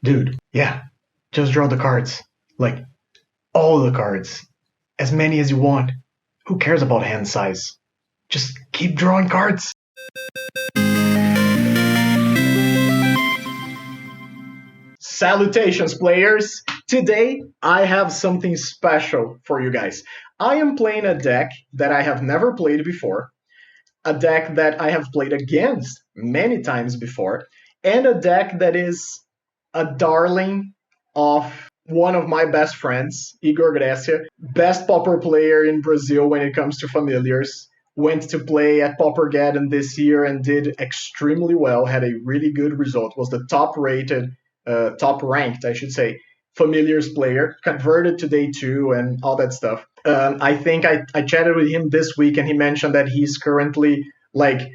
Dude, yeah, just draw the cards. Like, all the cards. As many as you want. Who cares about hand size? Just keep drawing cards. Salutations, players! Today, I have something special for you guys. I am playing a deck that I have never played before, a deck that I have played against many times before, and a deck that is a darling of one of my best friends, Igor Grécia, best Pauper player in Brazil when it comes to familiars. Went to play at Pauper this year and did extremely well, had a really good result, was the top rated, top ranked, I should say, familiars player, converted to day two and all that stuff. I think I chatted with him this week and he mentioned that he's currently like,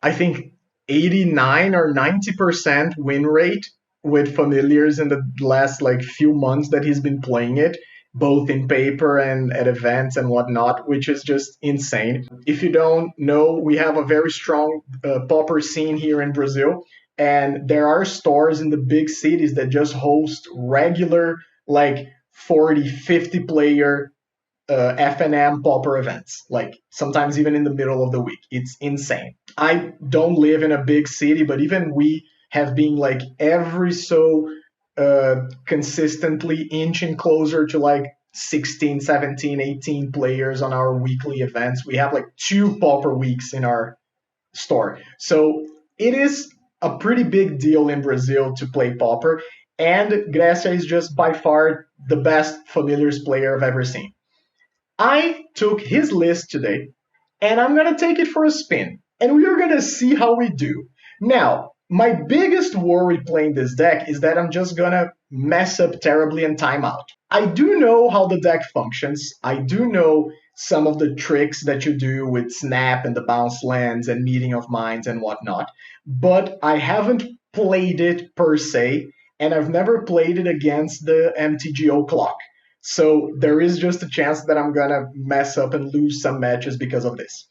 I think 89 or 90% win rate with familiars in the last like few months that he's been playing it, both in paper and at events and whatnot, which is just insane. If you don't know, we have a very strong pauper scene here in Brazil, and there are stores in the big cities that just host regular like 40, 50 player FNM pauper events, like sometimes even in the middle of the week. It's insane. I don't live in a big city, but even we have been like every so consistently inching closer to like 16, 17, 18 players on our weekly events. We have like 2 pauper weeks in our store. So it is a pretty big deal in Brazil to play pauper. And Grécia is just by far the best familiars player I've ever seen. I took his list today and I'm going to take it for a spin. And we are going to see how we do. Now, my biggest worry playing this deck is that I'm just going to mess up terribly and time out. I do know how the deck functions. I do know some of the tricks that you do with Snap and the bounce lands and Meeting of Minds and whatnot. But I haven't played it per se, and I've never played it against the MTGO clock. So there is just a chance that I'm gonna mess up and lose some matches because of this.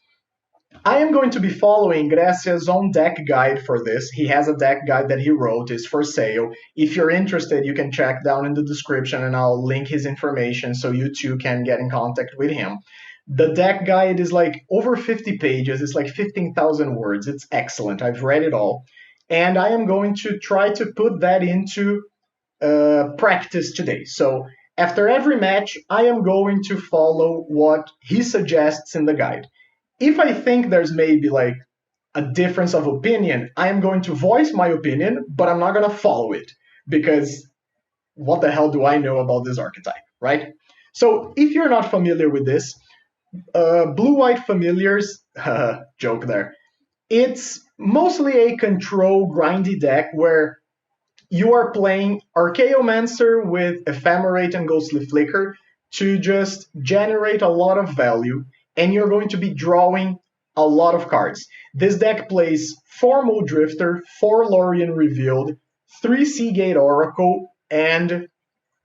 I am going to be following Grécia's own deck guide for this. He has a deck guide that he wrote, is for sale. If you're interested, you can check down in the description and I'll link his information so you too can get in contact with him. The deck guide is like over 50 pages. It's like 15,000 words. It's excellent. I've read it all. And I am going to try to put that into practice today. So after every match, I am going to follow what he suggests in the guide. If I think there's maybe like a difference of opinion, I am going to voice my opinion, but I'm not going to follow it because what the hell do I know about this archetype, right? So if you're not familiar with this, blue-white familiars, joke there, it's mostly a control grindy deck where you are playing Archaeomancer with Ephemerate and Ghostly Flicker to just generate a lot of value, and you're going to be drawing a lot of cards. This deck plays 4 Muldrifter, 4 Lorien Revealed, 3 Seagate Oracle, and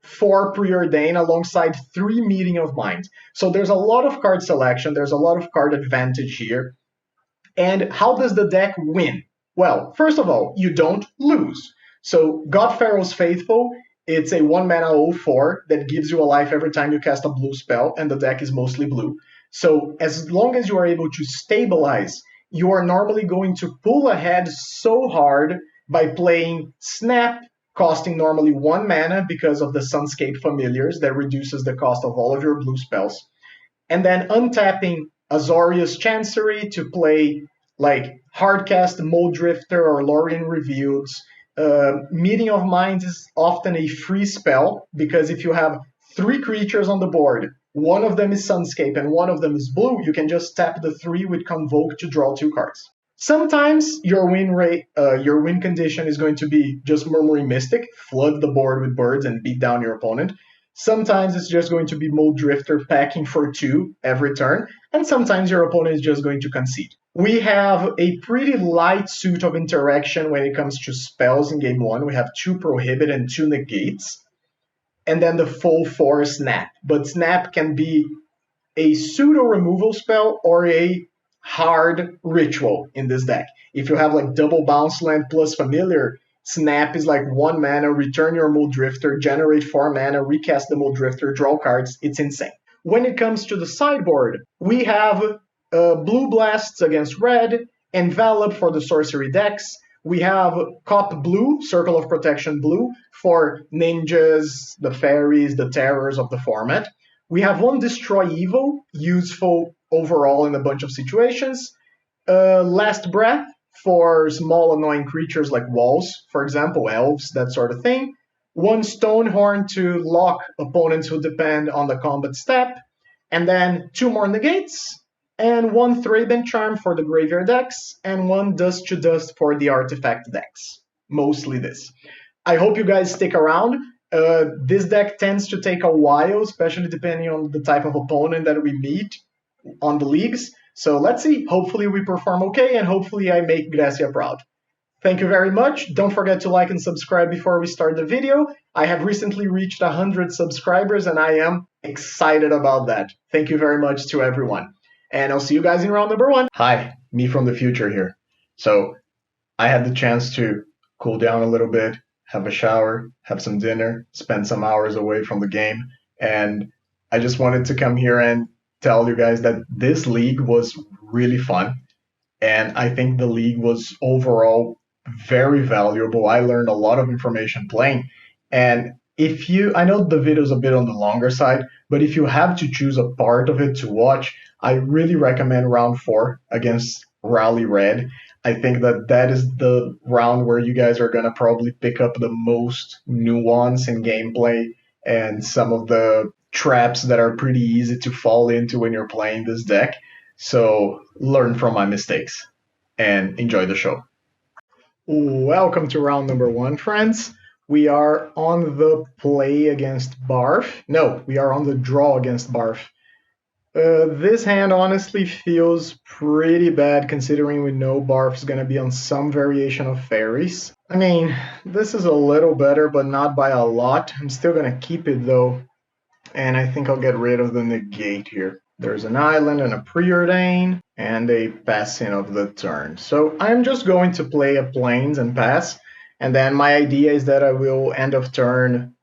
4 Preordain alongside 3 Meeting of Minds. So there's a lot of card selection, there's a lot of card advantage here. And how does the deck win? Well, first of all, you don't lose. So God Pharaoh's Faithful, it's a 1 mana 0/4 that gives you a life every time you cast a blue spell, and the deck is mostly blue. So as long as you are able to stabilize, you are normally going to pull ahead so hard by playing Snap, costing normally 1 mana because of the Sunscape Familiars that reduces the cost of all of your blue spells, and then untapping Azorius Chancery to play like Hardcast, Muldrifter, or Lorien Revealeds. Meeting of Minds is often a free spell because if you have 3 creatures on the board, one of them is Sunscape and one of them is blue, you can just tap the 3 with Convoke to draw 2 cards. Sometimes your win condition is going to be just Murmuring Mystic, flood the board with birds and beat down your opponent. Sometimes it's just going to be Muldrifter packing for 2 every turn, and sometimes your opponent is just going to concede. We have a pretty light suit of interaction when it comes to spells in game 1. We have 2 Prohibit and 2 Negates, and then the full 4 Snap. But Snap can be a pseudo removal spell or a hard ritual in this deck. If you have like double bounce land plus familiar, Snap is like 1 mana, return your Muldrifter, generate 4 mana, recast the Muldrifter, draw cards. It's insane. When it comes to the sideboard, we have Blue Blasts against red, Envelop for the sorcery decks. We have Cop Blue, Circle of Protection Blue, for ninjas, the fairies, the terrors of the format. We have one Destroy Evil, useful overall in a bunch of situations. Last Breath for small annoying creatures like walls, for example, elves, that sort of thing. One Stonehorn to lock opponents who depend on the combat step. And then 2 more negates, and 1 Thraben Charm for the graveyard decks, and 1 Dust to Dust for the artifact decks. Mostly this. I hope you guys stick around. This deck tends to take a while, especially depending on the type of opponent that we meet on the leagues. So let's see. Hopefully we perform okay, and hopefully I make Grécia proud. Thank you very much. Don't forget to like and subscribe before we start the video. I have recently reached 100 subscribers, and I am excited about that. Thank you very much to everyone. And I'll see you guys in round number 1. Hi, me from the future here. So I had the chance to cool down a little bit, have a shower, have some dinner, spend some hours away from the game. And I just wanted to come here and tell you guys that this league was really fun. And I think the league was overall very valuable. I learned a lot of information playing. And I know the video is a bit on the longer side, but if you have to choose a part of it to watch, I really recommend round 4 against Rally Red. I think that is the round where you guys are going to probably pick up the most nuance in gameplay and some of the traps that are pretty easy to fall into when you're playing this deck. So learn from my mistakes and enjoy the show. Welcome to round number 1, friends. We are on the play against barff. No, we are on the draw against barff. This hand honestly feels pretty bad considering we know barff's going to be on some variation of fairies. I mean, this is a little better, but not by a lot. I'm still going to keep it though, and I think I'll get rid of the negate here. There's an island and a preordain, and a passing of the turn. So I'm just going to play a plains and pass, and then my idea is that I will end of turn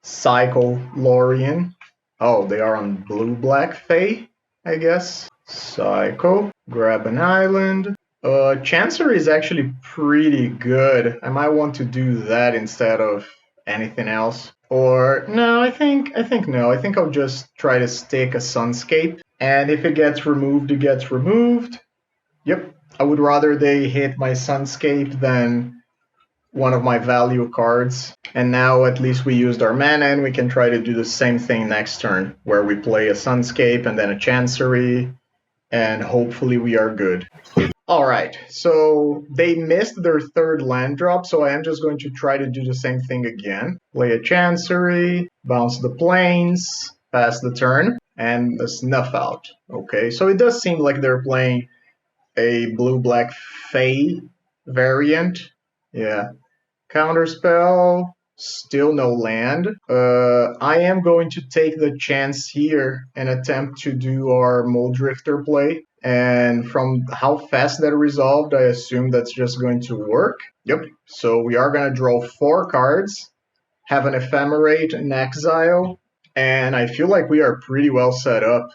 cycle Lorien. Oh, they are on blue-black Fae, I guess. Cycle, grab an island. Chancery is actually pretty good. I might want to do that instead of anything else. Or, no, I think no. I think I'll just try to stick a Sunscape. And if it gets removed, it gets removed. Yep, I would rather they hit my Sunscape than one of my value cards. And now at least we used our mana, and we can try to do the same thing next turn, where we play a Sunscape and then a Chancery, and hopefully we are good. Alright, so they missed their 3rd land drop, so I am just going to try to do the same thing again. Play a Chancery, bounce the plains, pass the turn, and a Snuff Out. Okay, so it does seem like they're playing a blue-black Fae variant. Yeah. Counterspell, still no land. I am going to take the chance here and attempt to do our Muldrifter play. And from how fast that resolved, I assume that's just going to work. Yep. So we are going to draw 4 cards, have an Ephemerate and Exile, and I feel like we are pretty well set up,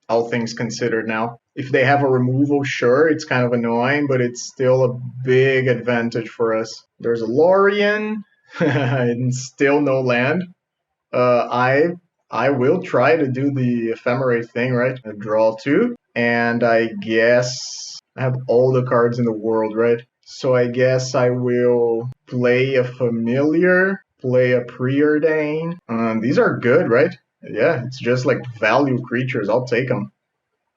all things considered now. If they have a removal, sure, it's kind of annoying, but it's still a big advantage for us. There's a Lorien, and still no land. I will try to do the Ephemerate thing, right? I draw 2, and I guess I have all the cards in the world, right? So I guess I will play a Familiar, play a Preordain. These are good, right? Yeah, it's just like value creatures. I'll take them.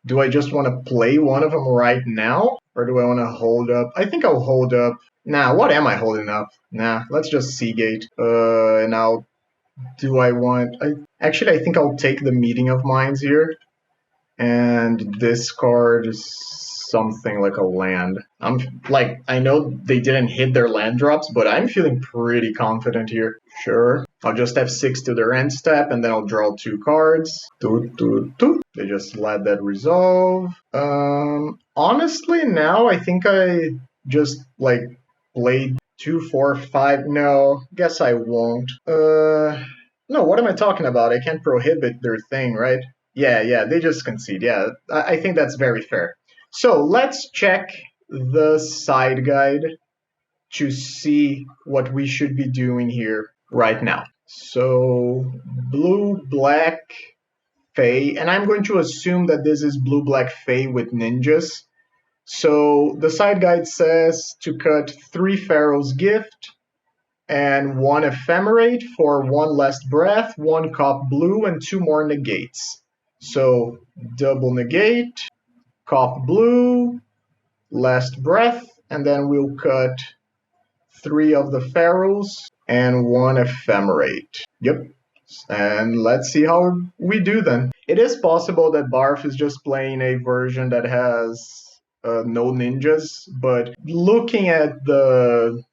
Do I just want to play one of them right now? Or do I want to hold up? I think I'll hold up. Nah, what am I holding up? Nah, let's just Seagate. And I'll... Do I want... Actually, I think I'll take the Meeting of Minds here. And discard something like a land. I know they didn't hit their land drops, but I'm feeling pretty confident here. Sure. I'll just have 6 to their end step, and then I'll draw 2 cards. They just let that resolve. Honestly, now I think I just, played 2, 4, 5. No, guess I won't. No, what am I talking about? I can't prohibit their thing, right? Yeah, they just concede. Yeah, I think that's very fair. So let's check the side guide to see what we should be doing here right now. So blue, black, Fey, and I'm going to assume that this is blue, black, Fey with ninjas. So the side guide says to cut 3 Pharaoh's Gift and 1 Ephemerate for 1 Last Breath, 1 Cop Blue, and 2 more negates. So double negate, Cop Blue, Last Breath, and then we'll cut 3 of the Pharaohs and 1 Ephemerate. Yep. And let's see how we do then. It is possible that Barff is just playing a version that has no ninjas, but looking at the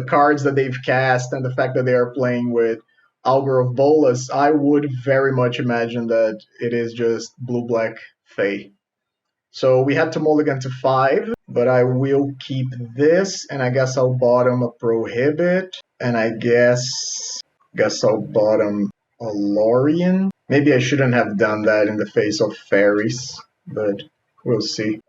cards that they've cast and the fact that they are playing with Augur of Bolas, I would very much imagine that it is just blue-black Fey. So we had to mulligan to 5, but I will keep this, and I guess I'll bottom a Prohibit, and I guess I'll bottom a Lorien. Maybe I shouldn't have done that in the face of fairies, but we'll see.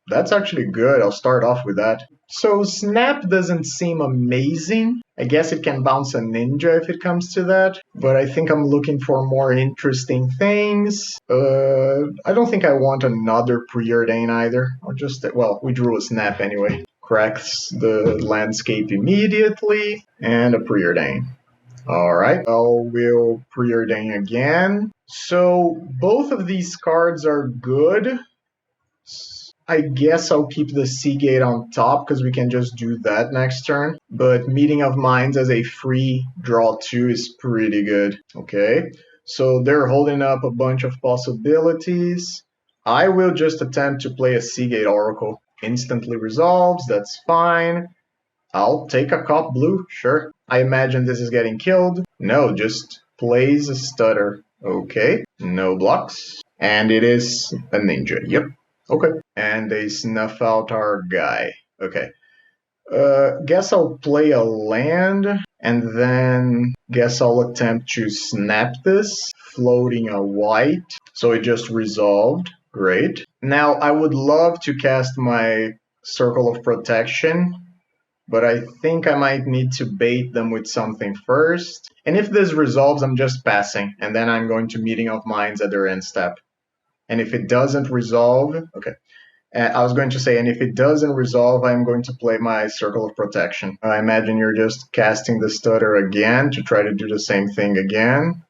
That's actually good. I'll start off with that. So Snap doesn't seem amazing. I guess it can bounce a ninja if it comes to that, but I think I'm looking for more interesting things. I don't think I want another Preordain either. I'll just, well, we drew a Snap anyway. Cracks the landscape immediately, and a Preordain. Alright, I will Preordain again. So both of these cards are good. I guess I'll keep the Seagate on top because we can just do that next turn. But Meeting of Minds as a free draw 2 is pretty good. Okay, so they're holding up a bunch of possibilities. I will just attempt to play a Seagate Oracle. Instantly resolves, that's fine. I'll take a Cop Blue, sure. I imagine this is getting killed. No, just plays a Stutter. Okay, no blocks. And it is a ninja, yep. Okay, and they snuff out our guy. Okay, guess I'll play a land, and then guess I'll attempt to snap this, floating a white. So it just resolved, great. Now I would love to cast my Circle of Protection, but I think I might need to bait them with something first. And if this resolves, I'm just passing, and then I'm going to Meeting of Minds at their end step. And if it doesn't resolve, okay. I was going to say, and if it doesn't resolve, I'm going to play my Circle of Protection. I imagine you're just casting the Stutter again to try to do the same thing again.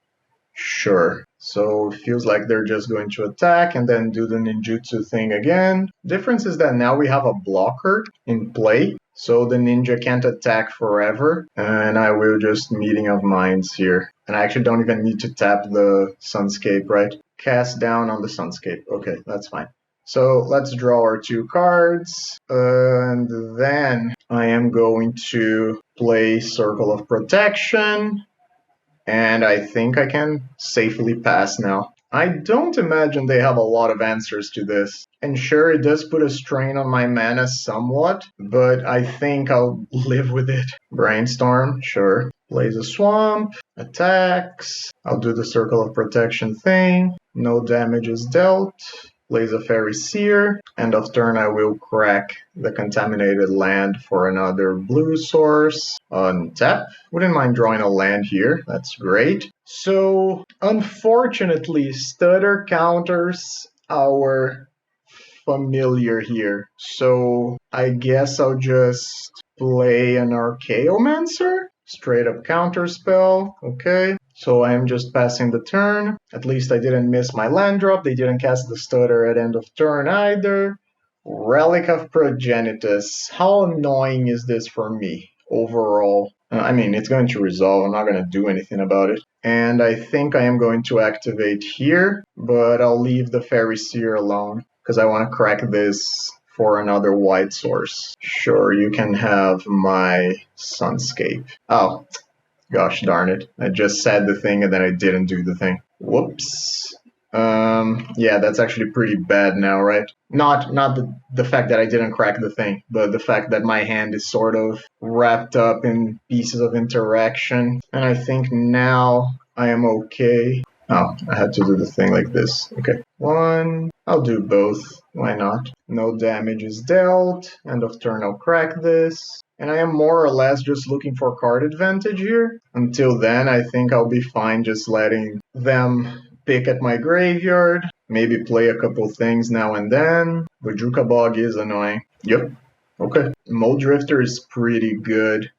Sure. So it feels like they're just going to attack and then do the ninjutsu thing again. Difference is that now we have a blocker in play, so the ninja can't attack forever. And I will just Meeting of Minds here. And I actually don't even need to tap the Sunscape, right? Cast down on the Sunscape. Okay, that's fine. So let's draw our 2 cards. And then I am going to play Circle of Protection. And I think I can safely pass now. I don't imagine they have a lot of answers to this. And sure, it does put a strain on my mana somewhat, but I think I'll live with it. Brainstorm, sure. Plays a Swamp, attacks. I'll do the Circle of Protection thing. No damage is dealt. Plays a Fairy Seer. End of turn, I will crack the Contaminated Land for another blue source. Untap. Wouldn't mind drawing a land here. That's great. So, unfortunately, Stutter counters our Familiar here. So, I guess I'll just play an Archaeomancer. Straight up counterspell. Okay. So I am just passing the turn. At least I didn't miss my land drop. They didn't cast the Stutter at end of turn either. Relic of Progenitus. How annoying is this for me overall? I mean, it's going to resolve. I'm not going to do anything about it. And I think I am going to activate here, but I'll leave the Fairy Seer alone because I want to crack this for another white source. Sure, you can have my Sunscape. Oh. Gosh darn it. I just said the thing and then I didn't do the thing. Whoops. Yeah, that's actually pretty bad now, right? Not the fact that I didn't crack the thing, but the fact that my hand is sort of wrapped up in pieces of interaction. And I think now I am okay. Oh, I had to do the thing like this. Okay. One. I'll do both. Why not? No damage is dealt. End of turn, I'll crack this. And I am more or less just looking for card advantage here. Until then, I think I'll be fine just letting them pick at my graveyard. Maybe play a couple things now and then. But Druka Bog is annoying. Yep. Okay. Mole Drifter is pretty good.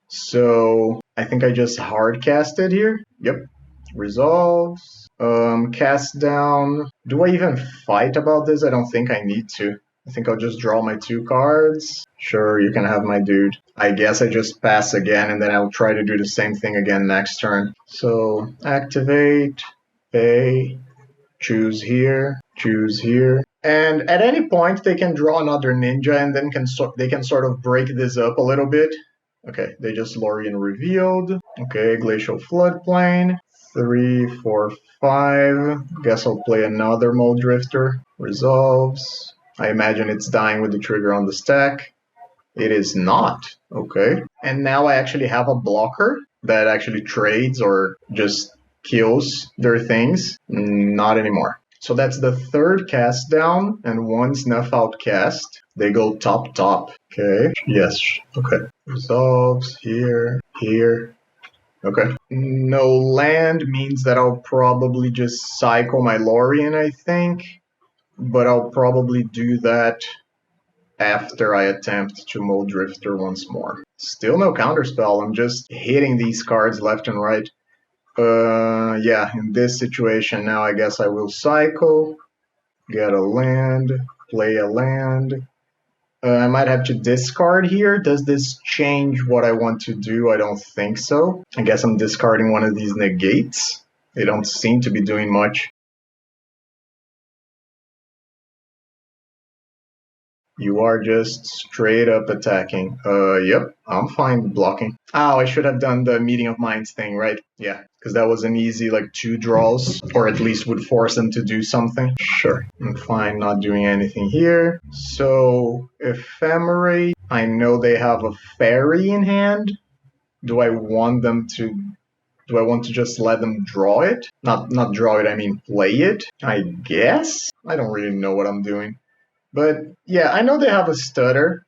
So I think I just hard cast it here. Yep. Resolves. Cast down. Do I even fight about this? I don't think I need to. I think I'll just draw my 2 cards. Sure, you can have my dude. I guess I just pass again, and then I'll try to do the same thing again next turn. So activate, pay, choose here, and at any point they can draw another ninja, and then they can sort of break this up a little bit. Okay, they just Lorien revealed. Okay, Glacial Floodplain. 3, 4, 5. Guess I'll play another Mole Drifter. Resolves. I imagine it's dying with the trigger on the stack. It is not. Okay. And now I actually have a blocker that actually trades or just kills their things. Not anymore. So that's the 3rd cast down and 1 snuff out cast. They go top. Okay. Yes. Okay. Resolves here. Okay. No land means that I'll probably just cycle my Lorien, I think. But I'll probably do that after I attempt to Mole Drifter once more. Still no counterspell, I'm just hitting these cards left and right. Yeah, in this situation now I guess I will cycle, get a land, play a land. I might have to discard here. Does this change what I want to do? I don't think so. I guess I'm discarding one of these negates. They don't seem to be doing much. You are just straight up attacking. Yep, I'm fine blocking. Oh, I should have done the meeting of minds thing, right? Yeah, because that was an easy, like, 2 draws, or at least would force them to do something. Sure, I'm fine not doing anything here. So, Ephemerate, I know they have a fairy in hand. Do I want to just let them draw it? Not draw it, I mean play it, I guess? I don't really know what I'm doing. But yeah, I know they have a stutter,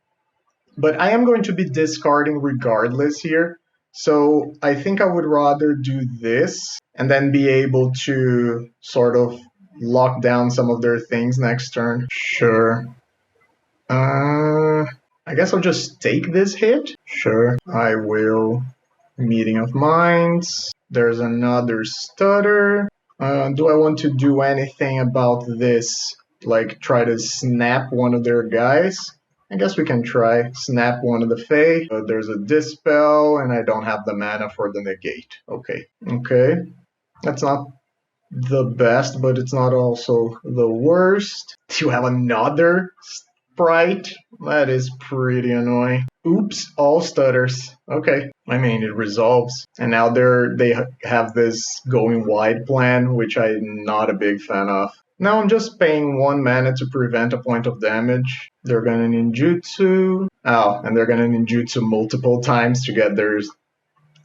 but I am going to be discarding regardless here. So I think I would rather do this and then be able to sort of lock down some of their things next turn. Sure. I guess I'll just take this hit. Sure, I will. Meeting of Minds. There's another stutter. Do I want to do anything about this? Like try to snap one of their guys? I guess we can try. Snap one of the Fae. There's a Dispel, and I don't have the mana for the negate. Okay. That's not the best, but it's not also the worst. You have another sprite? That is pretty annoying. Oops, all stutters. Okay. I mean, it resolves. And now they have this going wide plan, which I'm not a big fan of. Now I'm just paying 1 mana to prevent a point of damage. They're gonna ninjutsu. Oh, and they're gonna ninjutsu multiple times to get their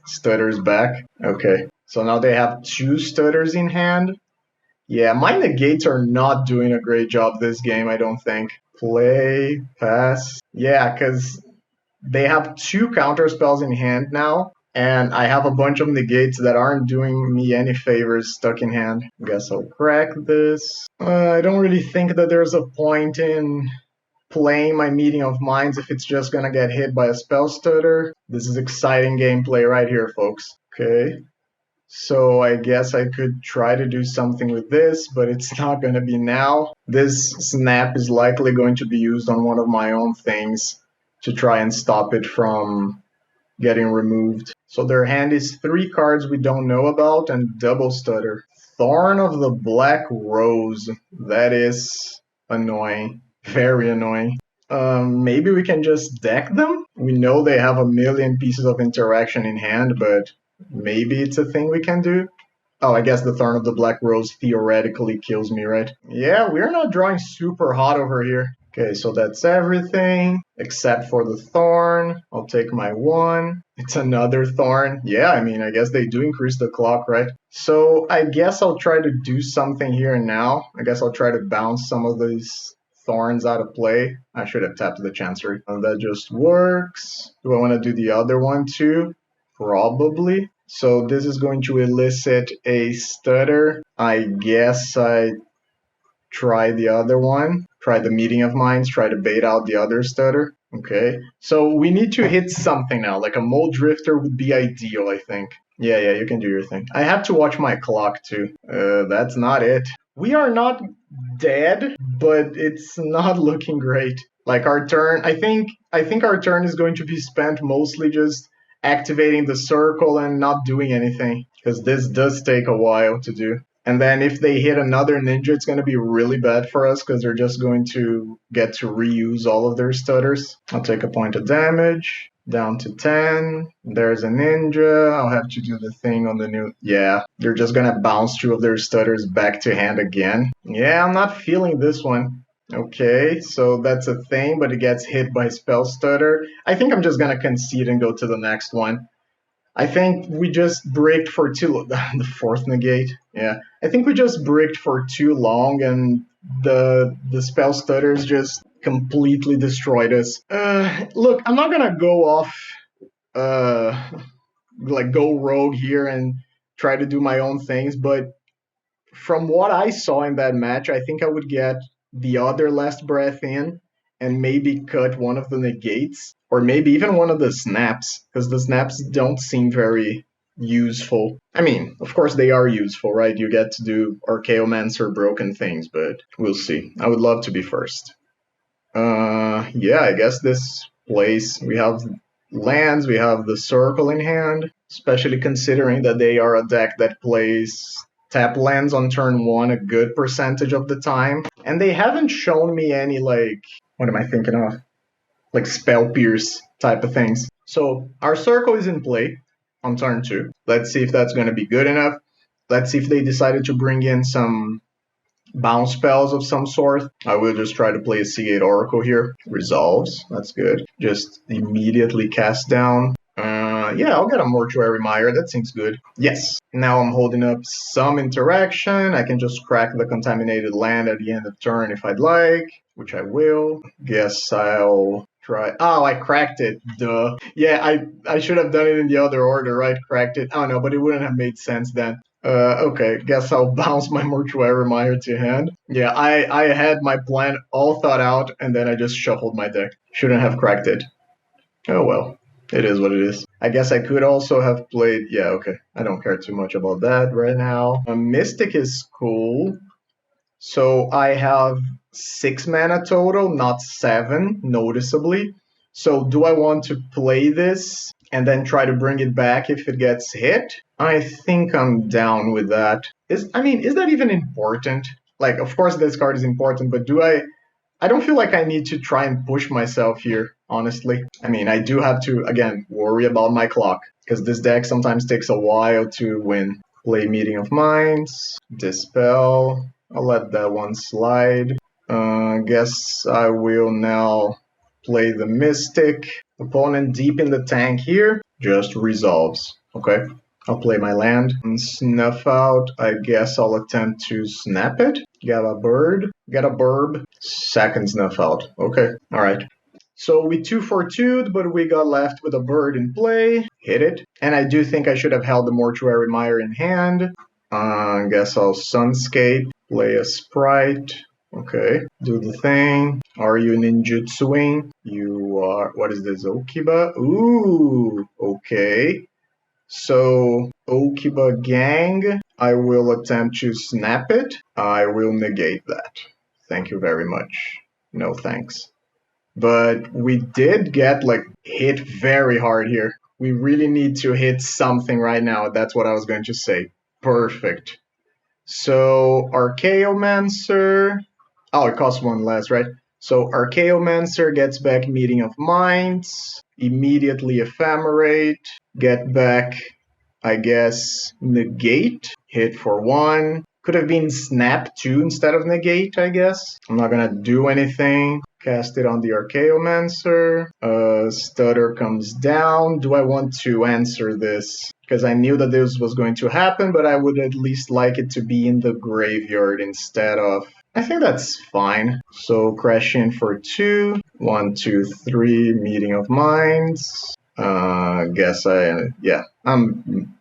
stutters back. Okay. So now they have 2 stutters in hand. Yeah, my negates are not doing a great job this game, I don't think. Play, pass. Yeah, because they have 2 counter spells in hand now, and I have a bunch of negates that aren't doing me any favors stuck in hand. Guess I'll crack this. I don't really think that there's a point in playing my Meeting of Minds if it's just gonna get hit by a spell stutter. This is exciting gameplay right here, folks. Okay. So I guess I could try to do something with this, but it's not going to be now. This snap is likely going to be used on one of my own things to try and stop it from getting removed. So their hand is 3 cards we don't know about and double stutter. Thorn of the Black Rose. That is annoying. Very annoying. Maybe we can just deck them? We know they have a million pieces of interaction in hand, but maybe it's a thing we can do. Oh, I guess the Thorn of the Black Rose theoretically kills me, right? Yeah, we're not drawing super hot over here. Okay, so that's everything except for the Thorn. I'll take my 1. It's another Thorn. Yeah, I mean, I guess they do increase the clock, right? So I guess I'll try to do something here and now. I guess I'll try to bounce some of these Thorns out of play. I should have tapped the Chancery. And that just works. Do I want to do the other one too? Probably. So this is going to elicit a stutter. I guess I try the other one. Try the Meeting of Minds. Try to bait out the other stutter. Okay. So we need to hit something now. Like a Mole Drifter would be ideal, I think. Yeah, you can do your thing. I have to watch my clock too. That's not it. We are not dead, but it's not looking great. Like our turn, I think our turn is going to be spent mostly just activating the circle and not doing anything, because this does take a while to do. And then if they hit another ninja, it's going to be really bad for us because they're just going to get to reuse all of their stutters. I'll take a point of damage. Down to 10. There's a ninja. I'll have to do the thing on the new... Yeah, they're just going to bounce 2 of their stutters back to hand again. Yeah, I'm not feeling this one. Okay, so that's a thing, but it gets hit by Spell Stutter. I think I'm just going to concede and go to the next one. I think we just bricked for too... the 4th negate. Yeah, I think we just bricked for too long, and the Spell Stutters just completely destroyed us. Look, I'm not gonna go off, like go rogue here and try to do my own things, but from what I saw in that match, I think I would get the other Last Breath in and maybe cut one of the negates, or maybe even one of the snaps, because the snaps don't seem very useful. I mean, of course they are useful, right? You get to do Archaeomancer broken things, but we'll see. I would love to be first. Yeah, I guess this place, we have lands, we have the circle in hand, especially considering that they are a deck that plays tap lands on turn 1 a good percentage of the time. And they haven't shown me any, like, what am I thinking of? Like Spell Pierce type of things. So our circle is in play on turn 2. Let's see if that's going to be good enough. Let's see if they decided to bring in some bounce spells of some sort. I will just try to play a Seagate Oracle here. Resolves, that's good. Just immediately cast down. Yeah, I'll get a Mortuary Mire, that seems good. Yes, now I'm holding up some interaction. I can just crack the Contaminated Land at the end of turn if I'd like, which I will. Guess I'll try... Oh, I cracked it, duh. Yeah, I should have done it in the other order, right? Cracked it. Oh no, but it wouldn't have made sense then. Okay, guess I'll bounce my Mortuary Mire to hand. Yeah, I had my plan all thought out, and then I just shuffled my deck. Shouldn't have cracked it. Oh well, it is what it is. I guess I could also have played... Yeah, okay, I don't care too much about that right now. Mystic is cool. So I have 6 mana total, not 7, noticeably. So do I want to play this and then try to bring it back if it gets hit? I think I'm down with that. Is that even important? Like, of course this card is important, but I don't feel like I need to try and push myself here, honestly. I mean, I do have to, again, worry about my clock, because this deck sometimes takes a while to win. Play Meeting of Minds, Dispel, I'll let that one slide. Guess I will now play the Mystic. Opponent deep in the tank here, just resolves. Okay, I'll play my land. And Snuff Out, I guess I'll attempt to snap it. Get a bird, get a burb. Second Snuff Out. Okay, alright. So we 2-for-2'd, but we got left with a bird in play. Hit it. And I do think I should have held the Mortuary Mire in hand. Guess I'll Sunscape. Play a Sprite. Okay, do the thing. Are you ninjutsuing? You are... What is this? Okiba? Ooh, okay. So, Okiba Gang. I will attempt to snap it. I will negate that. Thank you very much. No thanks. But we did get, like, hit very hard here. We really need to hit something right now. That's what I was going to say. Perfect. So, Archaeomancer... Oh, it costs 1 less, right? So, Archaeomancer gets back Meeting of Minds. Immediately Ephemerate. Get back I guess negate, hit for 1. Could have been snap 2 instead of negate, I guess. I'm not gonna do anything. Cast it on the Archaeomancer. Stutter comes down. Do I want to answer this? Because I knew that this was going to happen, but I would at least like it to be in the graveyard instead of... I think that's fine. So crash in for 2. 1, 2, 3, meeting of minds. I'm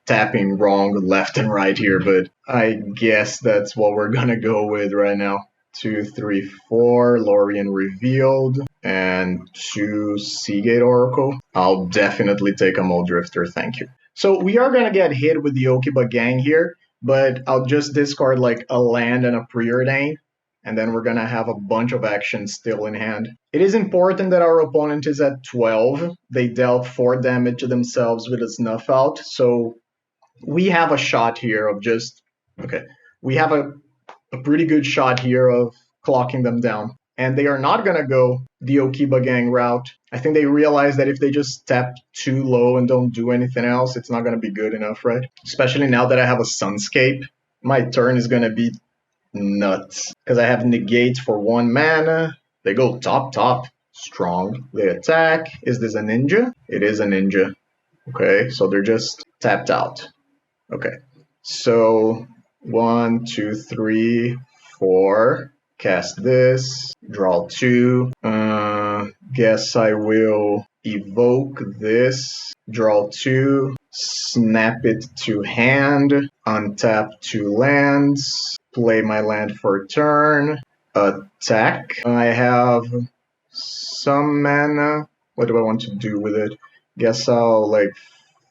tapping wrong left and right here, but I guess that's what we're gonna go with right now. 2, 3, 4, Lorien revealed, and 2 Seagate Oracle. I'll definitely take a Muldrifter, thank you. So we are gonna get hit with the Okiba Gang here, but I'll just discard like a land and a Preordain, and then we're gonna have a bunch of actions still in hand. It is important that our opponent is at 12. They dealt 4 damage to themselves with a Snuff Out, so we have a shot here of just... Okay, we have a pretty good shot here of clocking them down. And they are not gonna go the Okiba Gang route. I think they realize that if they just tap too low and don't do anything else, it's not gonna be good enough, right? Especially now that I have a Sunscape. My turn is gonna be nuts. Because I have negates for 1 mana. They go top. Strong. They attack. Is this a ninja? It is a ninja. Okay, so they're just tapped out. Okay, so 1, 2, 3, 4. Cast this. Draw 2. Guess I will evoke this. Draw 2. Snap it to hand. Untap 2 lands. Play my land for a turn. Attack. I have some mana. What do I want to do with it? Guess I'll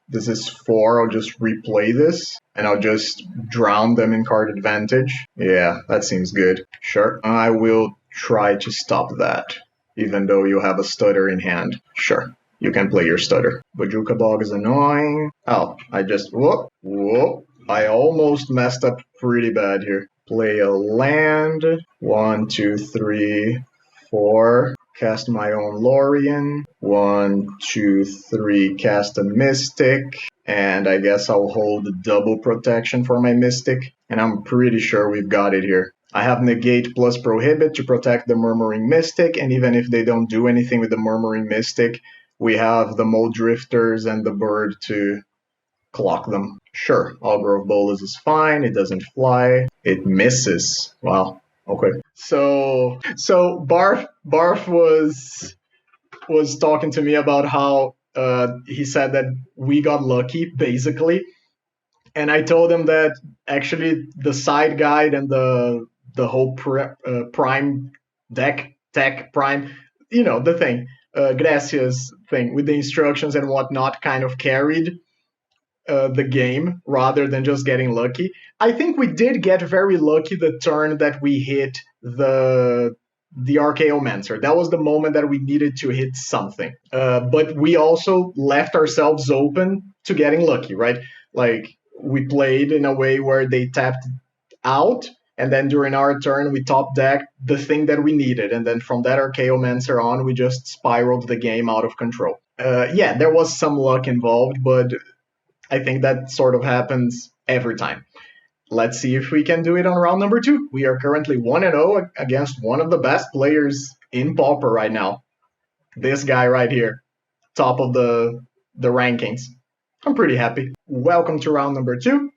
this is 4. I'll just replay this. And I'll just drown them in card advantage. Yeah, that seems good. Sure. I will try to stop that. Even though you have a stutter in hand. Sure. You can play your stutter. Bojuka Bog is annoying. Oh, I just... Whoop. I almost messed up pretty bad here. Play a land. 1, 2, 3, 4. Cast my own Lorien. 1, 2, 3. Cast a Mystic. And I guess I'll hold double protection for my Mystic. And I'm pretty sure we've got it here. I have negate plus prohibit to protect the Murmuring Mystic. And even if they don't do anything with the Murmuring Mystic, we have the Muldrifters and the bird to clock them. Sure, Augur of Bolas is fine. It doesn't fly. It misses. Wow. Okay. So Barff was talking to me about how he said that we got lucky, basically. And I told him that actually the side guide and the whole prime Decktech prime, the thing, Grécia's thing with the instructions and whatnot kind of carried the game rather than just getting lucky. I think we did get very lucky the turn that we hit the Archaeomancer. That was the moment that we needed to hit something. But we also left ourselves open to getting lucky, right? Like, we played in a way where they tapped out, and then during our turn, we top decked the thing that we needed. And then from that Archaeomancer on, we just spiraled the game out of control. Yeah, there was some luck involved, but I think that sort of happens every time. Let's see if we can do it on round number 2. We are currently 1-0 against one of the best players in Pauper right now. This guy right here, top of the rankings. I'm pretty happy. Welcome to round number 2.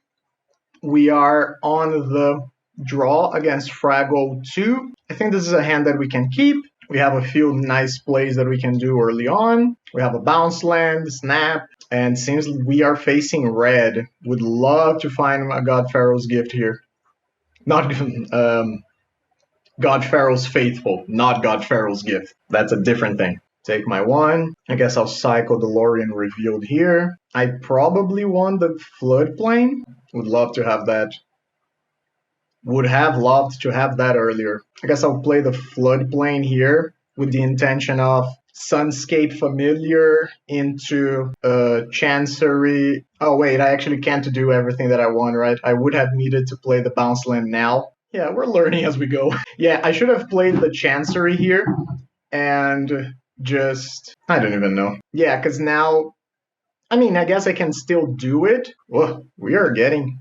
We are on the draw against Fraggle 2. I think this is a hand that we can keep. We have a few nice plays that we can do early on. We have a bounce land, snap, and since we are facing red, would love to find a God Pharaoh's Gift here. Not God Pharaoh's Faithful, not God Pharaoh's Gift. That's a different thing. Take my 1. I guess I'll cycle the Lorien revealed here. I probably want the Floodplain. Would love to have that. Would have loved to have that earlier. I guess I'll play the Floodplain here with the intention of Sunscape Familiar into Chancery. Oh wait, I actually can't do everything that I want, right? I would have needed to play the bounce land now. Yeah, we're learning as we go. Yeah, I should have played the Chancery here and just... I don't even know. Yeah, because now I mean, I guess I can still do it. Whoa, we are getting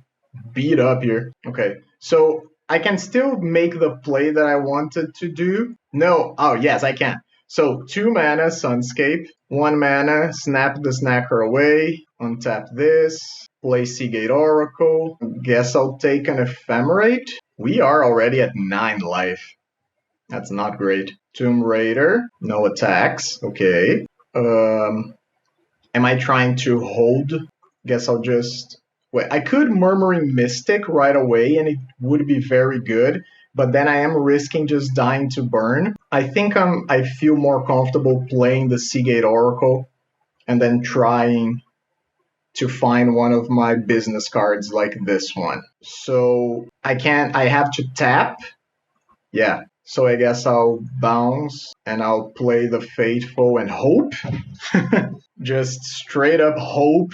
beat up here. Okay, so I can still make the play that I wanted to do. No, oh yes, I can. So 2 mana Sunscape, 1 mana snap the snacker away, untap this, play Seagate Oracle. Guess I'll take an Ephemerate. We are already at 9 life. That's not great. Tomb Raider, no attacks. Okay. Am I trying to hold? Guess I'll just wait. I could Murmuring Mystic right away and it would be very good, but then I am risking just dying to burn. I think I feel more comfortable playing the Seagate Oracle and then trying to find one of my business cards like this one. So I have to tap. Yeah. So I guess I'll bounce and I'll play the Faithful and hope. Just straight up hope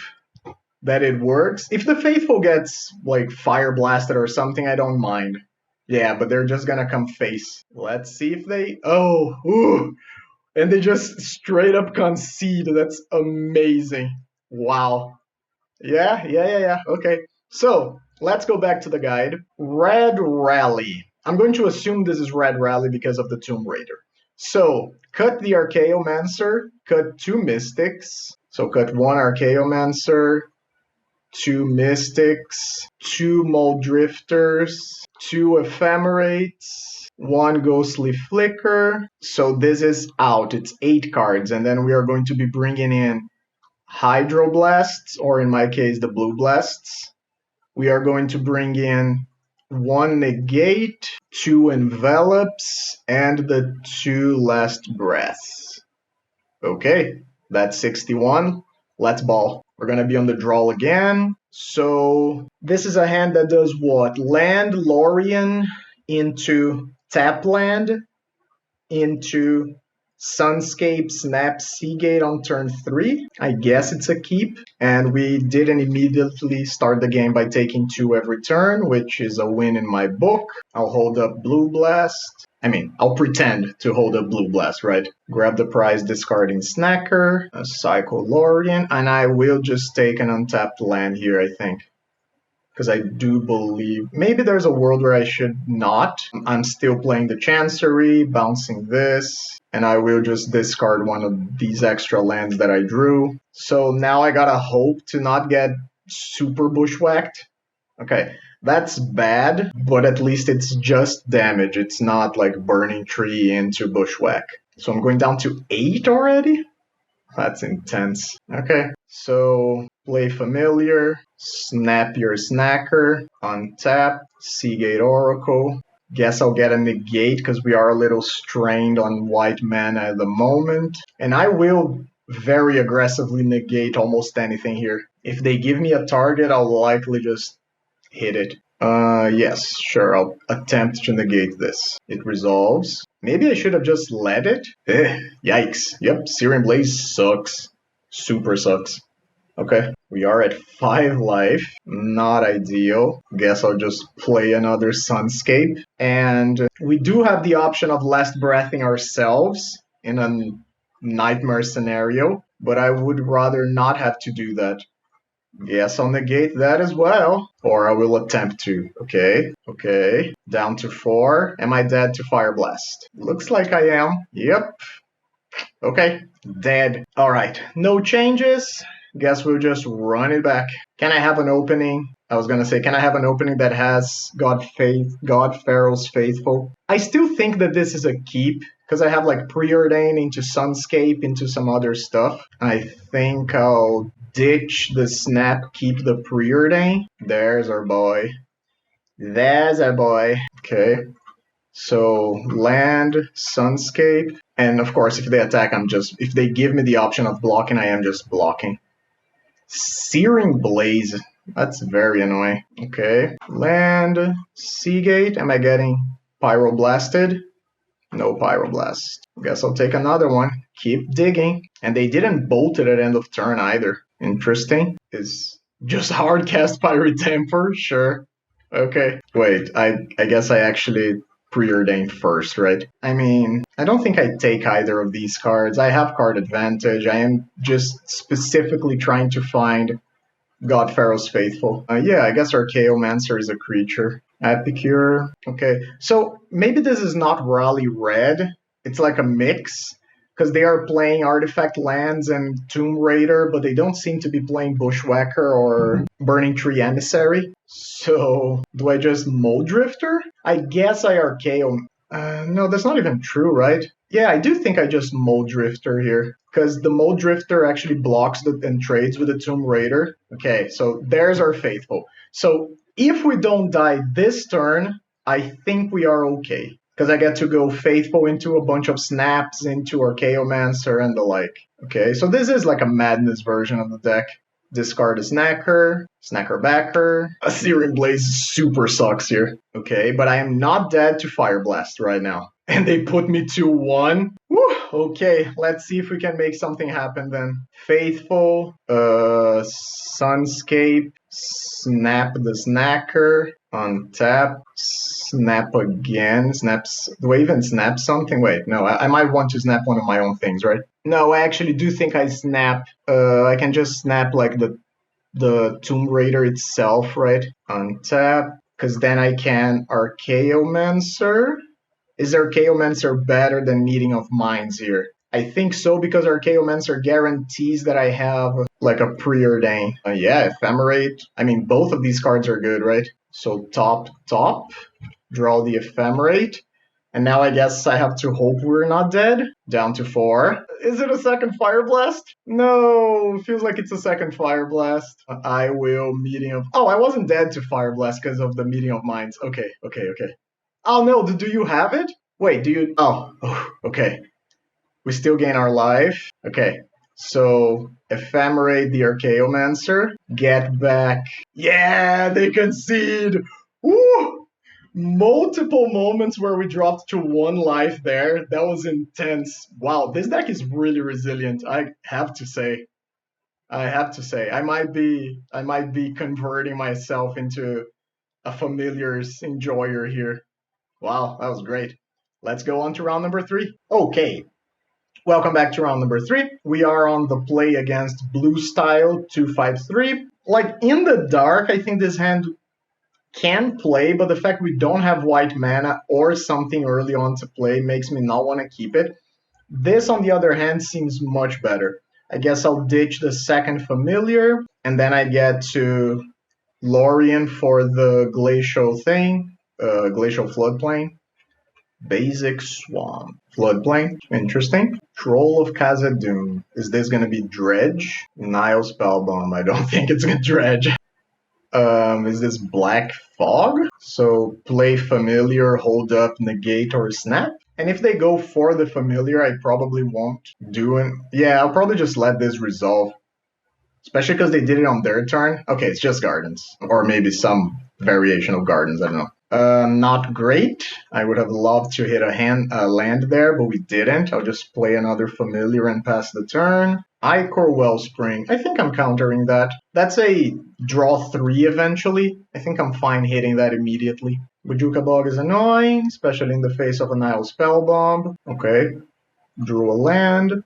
that it works. If the Faithful gets like fire blasted or something, I don't mind. Yeah, but they're just gonna come face. Let's see if they. Oh, ooh. And they just straight up concede. That's amazing. Wow. Yeah. Okay. So let's go back to the guide. Red Rally. I'm going to assume this is Red Rally because of the Tomb Raider. So cut the Archaeomancer, cut 2 Mystics. So cut 1 Archaeomancer, 2 Mystics, 2 Muldrifters, 2 Ephemerates, 1 Ghostly Flicker. So this is out. It's 8 cards, and then we are going to be bringing in Hydroblasts, or in my case, the Blue Blasts. We are going to bring in 1 Negate, 2 Envelops, and the 2 Last Breaths. Okay, that's 61. Let's ball. We're going to be on the draw again. So this is a hand that does what? Land Lorien into tap land into Sunscape Snap Seagate on turn 3. I guess it's a keep. And we didn't immediately start the game by taking 2 every turn, which is a win in my book. I'll hold up Blue Blast. I'll pretend to hold up Blue Blast, right? Grab the prize, discarding Snacker, a Cycle Lorien, and I will just take an untapped land here, I think. Because I do believe maybe there's a world where I should not. I'm still playing the Chancery, bouncing this, and I will just discard one of these extra lands that I drew. So now I gotta hope to not get super bushwhacked. Okay, that's bad, but at least it's just damage. It's not like Burning Tree into bushwhack. So I'm going down to 8 already? That's intense. Okay, so play Familiar, snap your Snacker, untap, Seagate Oracle. Guess I'll get a negate because we are a little strained on white mana at the moment. And I will very aggressively negate almost anything here. If they give me a target, I'll likely just hit it. Yes, sure, I'll attempt to negate this. It resolves. Maybe I should have just let it? Yikes. Yep, Searing Blaze sucks. Super sucks. Okay, we are at 5 life. Not ideal. Guess I'll just play another Sunscape. And we do have the option of Last Breathing ourselves in a nightmare scenario, but I would rather not have to do that. Yes, I'll negate that as well. Or I will attempt to. Okay. Down to 4. Am I dead to Fire Blast? Looks like I am. Yep. Okay. Dead. Alright. No changes. Guess we'll just run it back. Can I have an opening? I was gonna say, can I have an opening that has God Pharaoh's Faithful? I still think that this is a keep, because I have like Preordain into Sunscape, into some other stuff. I think I'll ditch the snap, keep the Preordain. There's our boy. There's our boy. Okay. So land, Sunscape, and of course if they attack, if they give me the option of blocking, I am just blocking. Searing Blaze, that's very annoying. Okay, land, Seagate, am I getting Pyroblasted? No Pyroblast. Guess I'll take another one. Keep digging. And they didn't bolt it at end of turn either. Interesting. Is just hard cast Pyrotemper? Sure. Okay. Wait, I guess I actually preordained first, right? I mean, I don't think I take either of these cards. I have card advantage. I am just specifically trying to find God Pharaoh's Faithful. Yeah, I guess Archaeomancer is a creature. Epicure. Okay, so maybe this is not Rally Red. It's like a mix. Because they are playing Artifact Lands and Tomb Raider, but they don't seem to be playing Bushwhacker or Burning Tree Emissary. So, do I just Mold Drifter? I guess I Archaeo. No, that's not even true, right? Yeah, I do think I just Mold Drifter here. Because the Mold Drifter actually blocks and trades with the Tomb Raider. Okay, so there's our Faithful. So, if we don't die this turn, I think we are okay. Because I get to go Faithful into a bunch of snaps, into Archaeomancer and the like. Okay, so this is like a madness version of the deck. Discard a Snacker, Snacker Backer. Searing Blaze super sucks here. Okay, but I am not dead to Fire Blast right now. And they put me 2-1. Whew, okay, let's see if we can make something happen then. Faithful, Sunscape, Snap the Snacker, untap, snap again, snaps. Do I even snap something? Wait, no, I might want to snap one of my own things, right? No, I actually do think I snap. I can just snap like the Tomb Raider itself, right? Untap, because then I can Archaeomancer. Is Archaeomancer better than Meeting of Minds here? I think so, because Archaeomancer guarantees that I have like a preordain. Yeah, Ephemerate. I mean, both of these cards are good, right? So top, draw the Ephemerate. And now I guess I have to hope we're not dead. Down to 4. Is it a second Fire Blast? No, feels like it's a second Fire Blast. I will Meeting of... Oh, I wasn't dead to Fire Blast because of the Meeting of Minds. Okay. Oh no, do you have it? Wait, do you... Oh, okay. We still gain our life. Okay, so Ephemerate the Archaeomancer. Get back. Yeah, they concede. Woo! Multiple moments where we dropped to 1 life there. That was intense. Wow, this deck is really resilient. I have to say. I might be converting myself into a Familiars enjoyer here. Wow, that was great. Let's go on to round number 3. Okay. Welcome back to round number 3. We are on the play against Blue Style 253. Like, in the dark, I think this hand can play, but the fact we don't have white mana or something early on to play makes me not want to keep it. This, on the other hand, seems much better. I guess I'll ditch the second Familiar, and then I get to Lorien for the Glacial thing, Glacial Floodplain. Basic Swamp. Floodplain. Interesting. Troll of Khazad-dûm. Is this going to be Dredge? Nile Spellbomb. I don't think it's going to Dredge. Is this Black Fog? So play Familiar, hold up, negate, or snap? And if they go for the Familiar, I probably won't do it. Yeah, I'll probably just let this resolve. Especially because they did it on their turn. Okay, it's just Gardens. Or maybe some variation of Gardens, I don't know. Not great. I would have loved to hit a land there, but we didn't. I'll just play another Familiar and pass the turn. Icor Wellspring. I think I'm countering that. That's a draw 3 eventually. I think I'm fine hitting that immediately. Bojuka Bog is annoying, especially in the face of a Nile Spellbomb. Okay. Drew a land.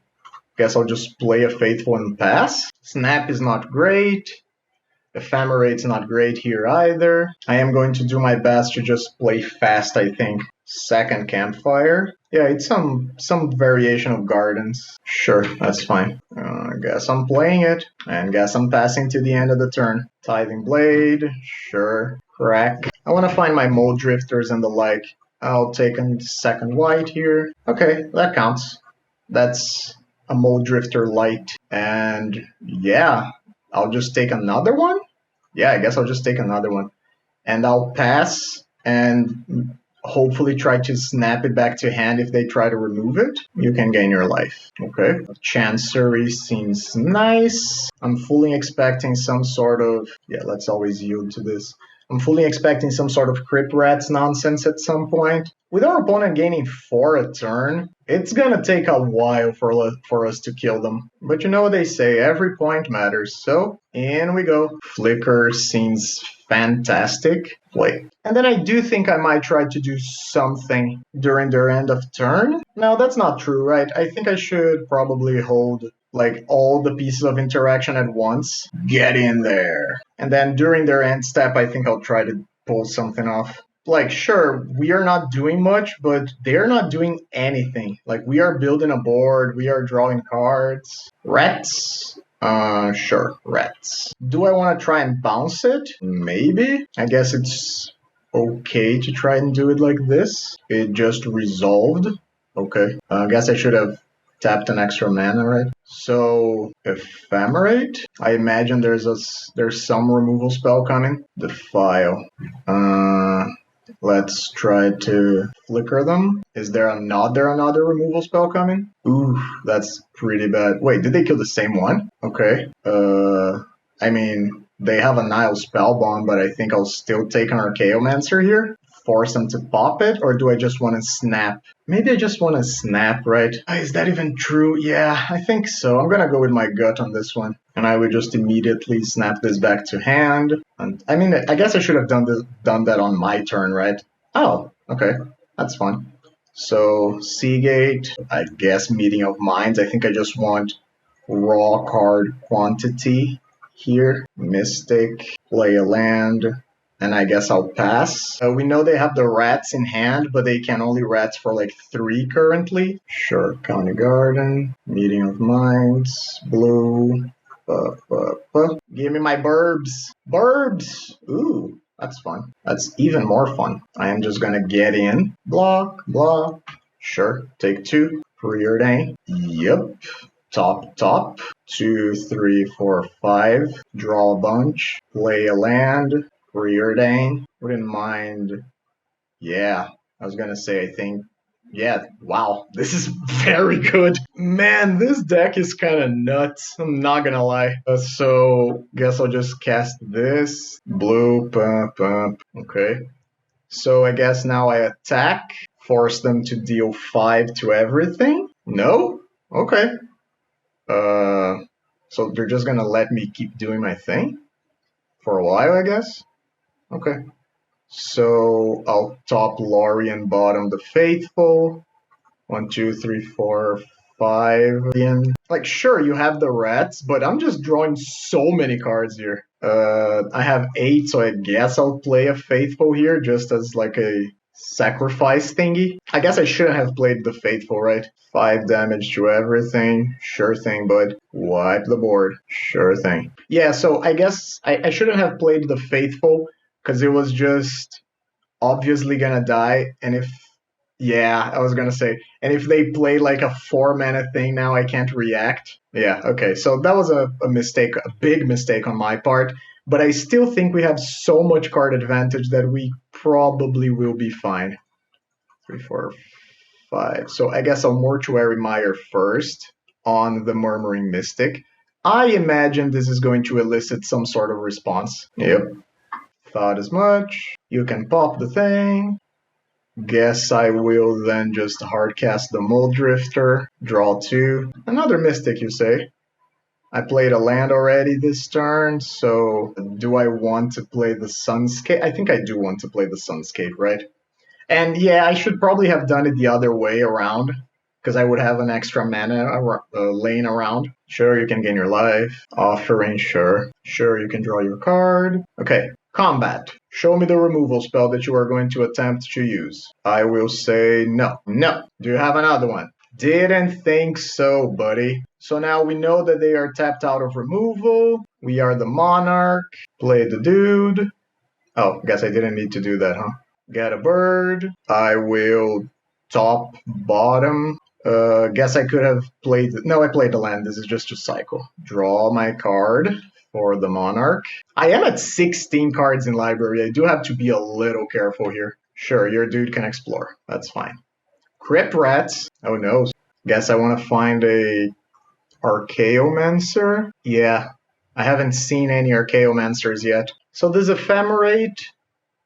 Guess I'll just play a Faithful and pass. Snap is not great. Ephemerate's not great here either. I am going to do my best to just play fast, I think. Second Campfire. Yeah, it's some variation of Gardens. Sure, that's fine. Guess I'm playing it. And guess I'm passing to the end of the turn. Tithing Blade. Sure. Crack. I want to find my Mold Drifters and the like. I'll take a second white here. Okay, that counts. That's a Mold Drifter light. And yeah, I'll just take another one? Yeah, I guess I'll just take another one. And I'll pass and hopefully try to snap it back to hand if they try to remove it. You can gain your life. Okay. Chancery seems nice. I'm fully expecting some sort of... Yeah, let's always yield to this. I'm fully expecting some sort of Crypt Rats nonsense at some point. With our opponent gaining 4 a turn, it's gonna take a while for us to kill them. But you know what they say, every point matters. So, in we go. Flicker seems Fantastic play. And then I do think I might try to do something during their end of turn. No, that's not true, right? I think I should probably hold like all the pieces of interaction at once. Get in there. And then during their end step, I think I'll try to pull something off. Like, sure, we are not doing much, but they're not doing anything. Like, we are building a board, we are drawing cards. Rats? Sure, rats. Do I want to try and bounce it? Maybe. I guess it's okay to try and do it like this. It just resolved. Okay. I guess I should have tapped an extra mana, right? So, ephemerate. I imagine there's some removal spell coming. Defile. Let's try to flicker them. Is there another removal spell coming? Ooh, that's pretty bad. Wait, did they kill the same one? Okay. I mean, they have a Nile Spellbomb, but I think I'll still take an Archaeomancer here. Force them to pop it, or do I just want to snap? Maybe I just want to snap, right? Is that even true? Yeah, I think so. I'm gonna go with my gut on this one. And I would just immediately snap this back to hand. And I mean, I guess I should have done that on my turn, right? Oh, okay. That's fine. So, Seagate, I guess Meeting of Minds. I think I just want raw card quantity here. Mystic, play a land. And I guess I'll pass. We know they have the rats in hand, but they can only rats for like 3 currently. Sure, County Garden, Meeting of Minds, blue. Give me my burbs. Burbs! Ooh, that's fun. That's even more fun. I am just gonna get in. Block, block. Sure, take 2. Preordain. Yep. Top. 2, 3, 4, 5. Draw a bunch. Play a land. Preordain. Wouldn't mind. Yeah, I was gonna say, I think. Yeah, wow, this is very good. Man, this deck is kind of nuts. I'm not gonna lie. So, guess I'll just cast this. Blue, okay. So, I guess now I attack. Force them to deal 5 to everything? No? Okay. So they're just gonna let me keep doing my thing? For a while, I guess? Okay. So I'll top Laurie and bottom the Faithful. 1, 2, 3, 4, 5. Like, sure, you have the rats, but I'm just drawing so many cards here. I have 8, so I guess I'll play a Faithful here just as like a sacrifice thingy. I guess I shouldn't have played the Faithful, right? 5 damage to everything. Sure thing, bud. Wipe the board. Sure thing. Yeah, so I guess I shouldn't have played the Faithful because it was just obviously gonna die. And if, yeah, I was gonna say, and if they play like a 4-mana thing now, I can't react. Yeah, okay, so that was a mistake, a big mistake on my part. But I still think we have so much card advantage that we probably will be fine. 3, 4, 5. So I guess I'll Mortuary Mire first on the Murmuring Mystic. I imagine this is going to elicit some sort of response. Yep. Thought as much. You can pop the thing. Guess I will then just hardcast the Muldrifter. Draw 2. Another Mystic, you say? I played a land already this turn, so do I want to play the Sunscape? I think I do want to play the Sunscape, right? And yeah, I should probably have done it the other way around, because I would have an extra mana laying around. Sure, you can gain your life. Offering, sure. Sure, you can draw your card. Okay, combat. Show me the removal spell that you are going to attempt to use. I will say no. No. Do you have another one? Didn't think so, buddy. So now we know that they are tapped out of removal. We are the Monarch. Play the dude. Oh, guess I didn't need to do that, huh? Get a bird. I will top, bottom. Guess I could have played... No, I played the land. This is just a cycle. Draw my card for the Monarch. I am at 16 cards in library. I do have to be a little careful here. Sure, your dude can explore. That's fine. Crypt Rats. Oh no. Guess I want to find a Archaeomancer. Yeah, I haven't seen any Archaeomancers yet. So this Ephemerate,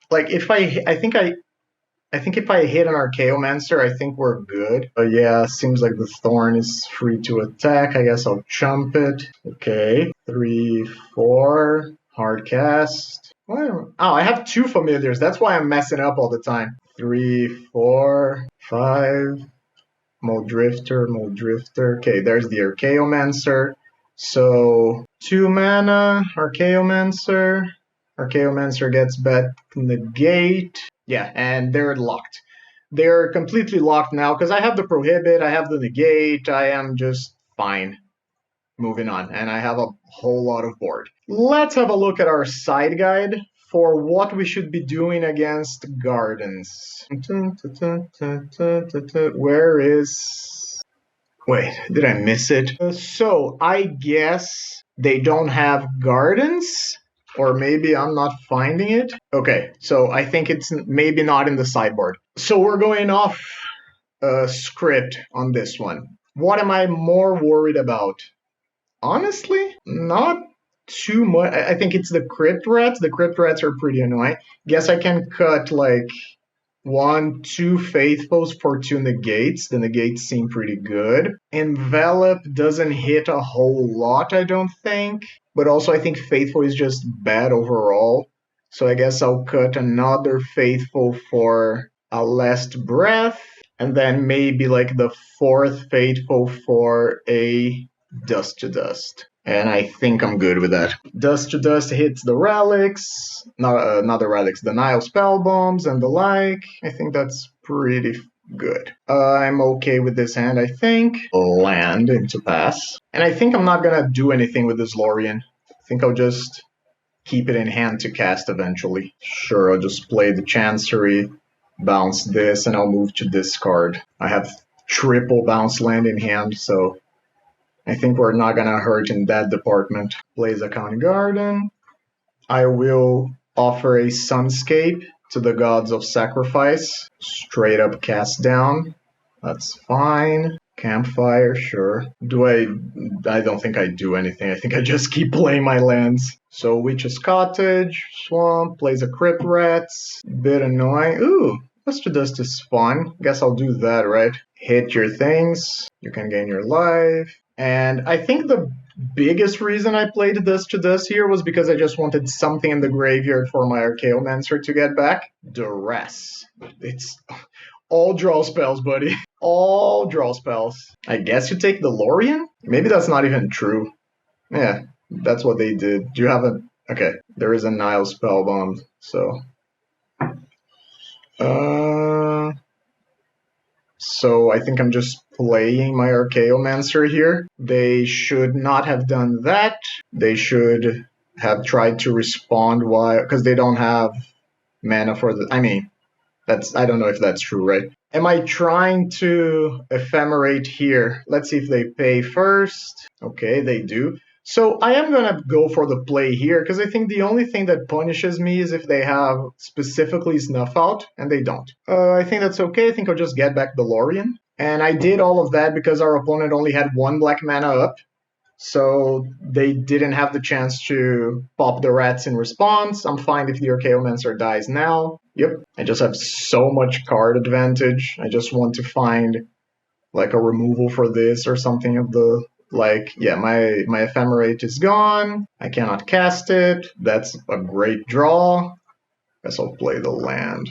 like if I think if I hit an Archaeomancer, I think we're good. But yeah, seems like the Thorn is free to attack. I guess I'll chump it. Okay, 3, 4, hard cast. Oh, I have 2 familiars. That's why I'm messing up all the time. 3, 4, 5. Mold Drifter. Okay, there's the Archaeomancer. So 2 mana, Archaeomancer. Archaeomancer gets back negate. Yeah, and they're locked. They're completely locked now because I have the prohibit, I have the negate, I am just fine. Moving on, and I have a whole lot of board. Let's have a look at our side guide for what we should be doing against gardens. Where is... Wait, did I miss it? So, I guess they don't have gardens? Or maybe I'm not finding it? Okay, so I think it's maybe not in the sideboard. So we're going off script on this one. What am I more worried about? Honestly, not too much. I think it's the crypt rats. The crypt rats are pretty annoying. Guess I can cut like 1, 2 faithfuls for 2 negates. The negates seem pretty good. Envelop doesn't hit a whole lot, I don't think. But also, I think faithful is just bad overall. So I guess I'll cut another faithful for a last breath. And then maybe like the 4th faithful for a Dust to Dust. And I think I'm good with that. Dust to Dust hits the relics, not the relics, the Nile spell bombs and the like. I think that's pretty good. I'm okay with this hand, I think. Land into pass. And I think I'm not gonna do anything with this Lorien. I think I'll just keep it in hand to cast eventually. Sure, I'll just play the Chancery, bounce this, and I'll move to discard. I have triple bounce land in hand, so I think we're not gonna hurt in that department. Plays a County Garden. I will offer a Sunscape to the Gods of Sacrifice. Straight up cast down. That's fine. Campfire, sure. I don't think I do anything. I think I just keep playing my lands. So Witch's Cottage, Swamp, plays a Crypt Rats. Bit annoying. Ooh, Dust to Dust is fun. Guess I'll do that, right? Hit your things. You can gain your life. And I think the biggest reason I played Dust to Dust here was because I just wanted something in the graveyard for my Archaeomancer to get back. Duress. It's all draw spells, buddy. All draw spells. I guess you take the Lorien? Maybe that's not even true. Yeah, that's what they did. Do you have a... Okay, there is a Nile Spellbomb, so... So I think I'm just playing my Archaeomancer here. They should not have done that. They should have tried to respond while... Because they don't have mana for the... I mean, I don't know if that's true, right? Am I trying to ephemerate here? Let's see if they pay first. Okay, they do. So I am going to go for the play here, because I think the only thing that punishes me is if they have specifically Snuff Out, and they don't. I think that's okay. I think I'll just get back the Lorien. And I did all of that because our opponent only had 1 black mana up, so they didn't have the chance to pop the rats in response. I'm fine if the Archaeomancer dies now. Yep, I just have so much card advantage. I just want to find like a removal for this or something of the... Like, yeah, my Ephemerate is gone. I cannot cast it. That's a great draw. Guess I'll play the land.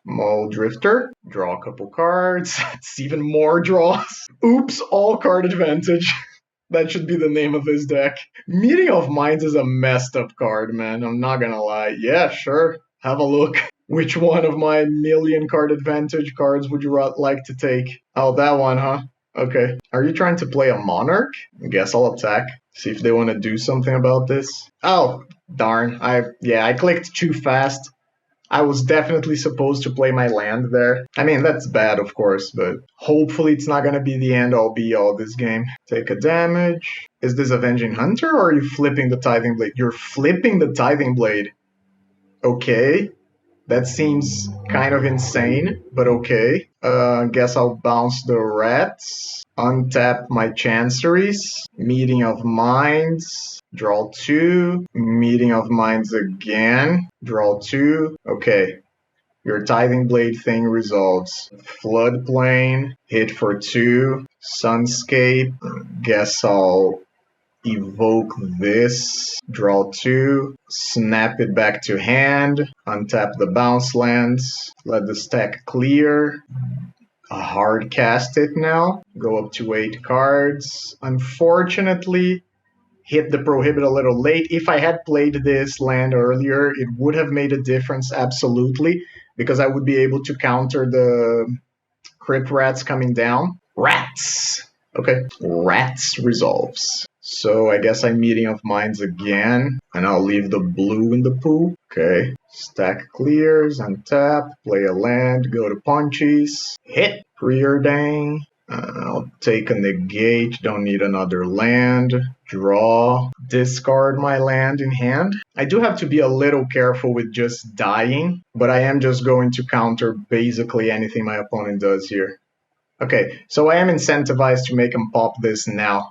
Mold Drifter. Draw a couple cards. It's even more draws. Oops, all card advantage. That should be the name of this deck. Meeting of Minds is a messed up card, man. I'm not gonna lie. Yeah, sure. Have a look. Which one of my million card advantage cards would you like to take? Oh, that one, huh? Okay. Are you trying to play a Monarch? I guess I'll attack. See if they want to do something about this. Oh, darn. I clicked too fast. I was definitely supposed to play my land there. I mean, that's bad, of course, but hopefully it's not going to be the end-all be-all this game. Take a damage. Is this Avenging Hunter, or are you flipping the Tithing Blade? You're flipping the Tithing Blade. Okay. That seems kind of insane, but okay. Guess I'll bounce the rats, untap my Chanceries, Meeting of Minds, draw 2, Meeting of Minds again, draw 2. Okay, your Tithing Blade thing resolves. Floodplain, hit for 2, Sunscape, guess I'll evoke this, draw 2, snap it back to hand, untap the bounce lands, let the stack clear, hard cast it now, go up to 8 cards. Unfortunately, hit the prohibit a little late. If I had played this land earlier, it would have made a difference, absolutely, because I would be able to counter the crypt rats coming down. Rats! Okay, rats resolves. So I guess I'm meeting of minds again, and I'll leave the blue in the pool. Okay, stack clears, untap, play a land, go to punchies, hit, preordain. I'll take a negate, don't need another land, draw, discard my land in hand. I do have to be a little careful with just dying, but I am just going to counter basically anything my opponent does here. Okay, so I am incentivized to make him pop this now.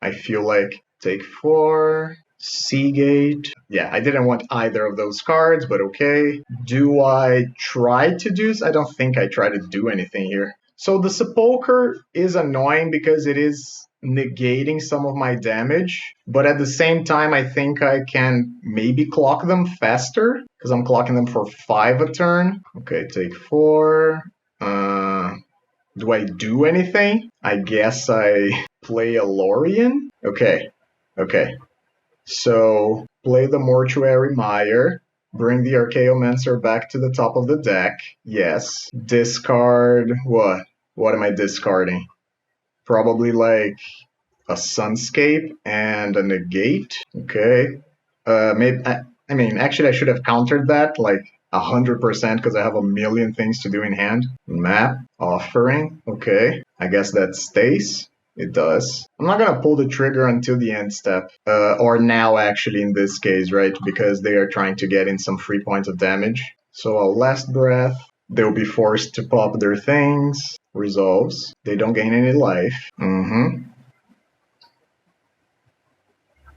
I feel like take 4, Seagate. Yeah, I didn't want either of those cards, but okay. Do I try to do this? I don't think I try to do anything here. So the Sepulcher is annoying because it is negating some of my damage, but at the same time I think I can maybe clock them faster because I'm clocking them for 5 a turn. Okay, take 4. Do I do anything? I guess I play a Lorien? Okay. So, play the Mortuary Mire. Bring the Archaeomancer back to the top of the deck. Yes. Discard what? What am I discarding? Probably like a Sunscape and a Negate. Okay. Maybe I mean, actually I should have countered that like 100% because I have a million things to do in hand. Map, offering, okay. I guess that stays. It does. I'm not gonna pull the trigger until the end step. Or now actually in this case, right? Because they are trying to get in some free points of damage. So I'll last breath. They'll be forced to pop their things. Resolves. They don't gain any life.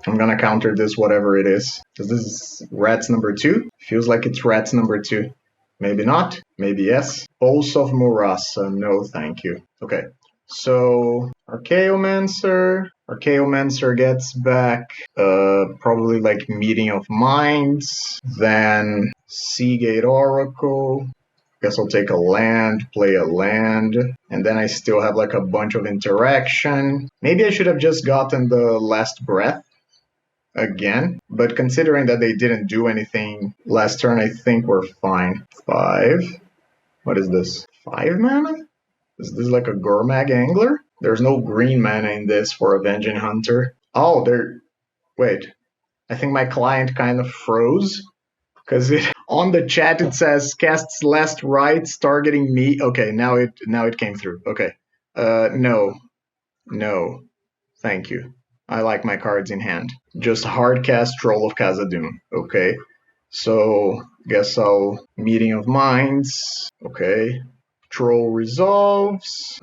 I'm gonna counter this whatever it is. Because this is rats number 2. Feels like it's rats number 2. Maybe not. Maybe yes. Pulse of Murasa. No, thank you. Okay. So Archaeomancer. Archaeomancer gets back probably like Meeting of Minds. Then Seagate Oracle. Guess I'll take a land, play a land, and then I still have like a bunch of interaction. Maybe I should have just gotten the last breath again, but considering that they didn't do anything last turn, I think we're fine. 5. What is this? 5 mana? Is this like a Gormag Angler? There's no green mana in this for Avenging Hunter. Oh, wait. I think my client kind of froze. Because on the chat it says casts last rites targeting me. Okay, now it came through. Okay. No. Thank you. I like my cards in hand. Just hard cast Troll of Khazad-dûm. Okay. So guess I'll Meeting of Minds. Okay. Troll resolves.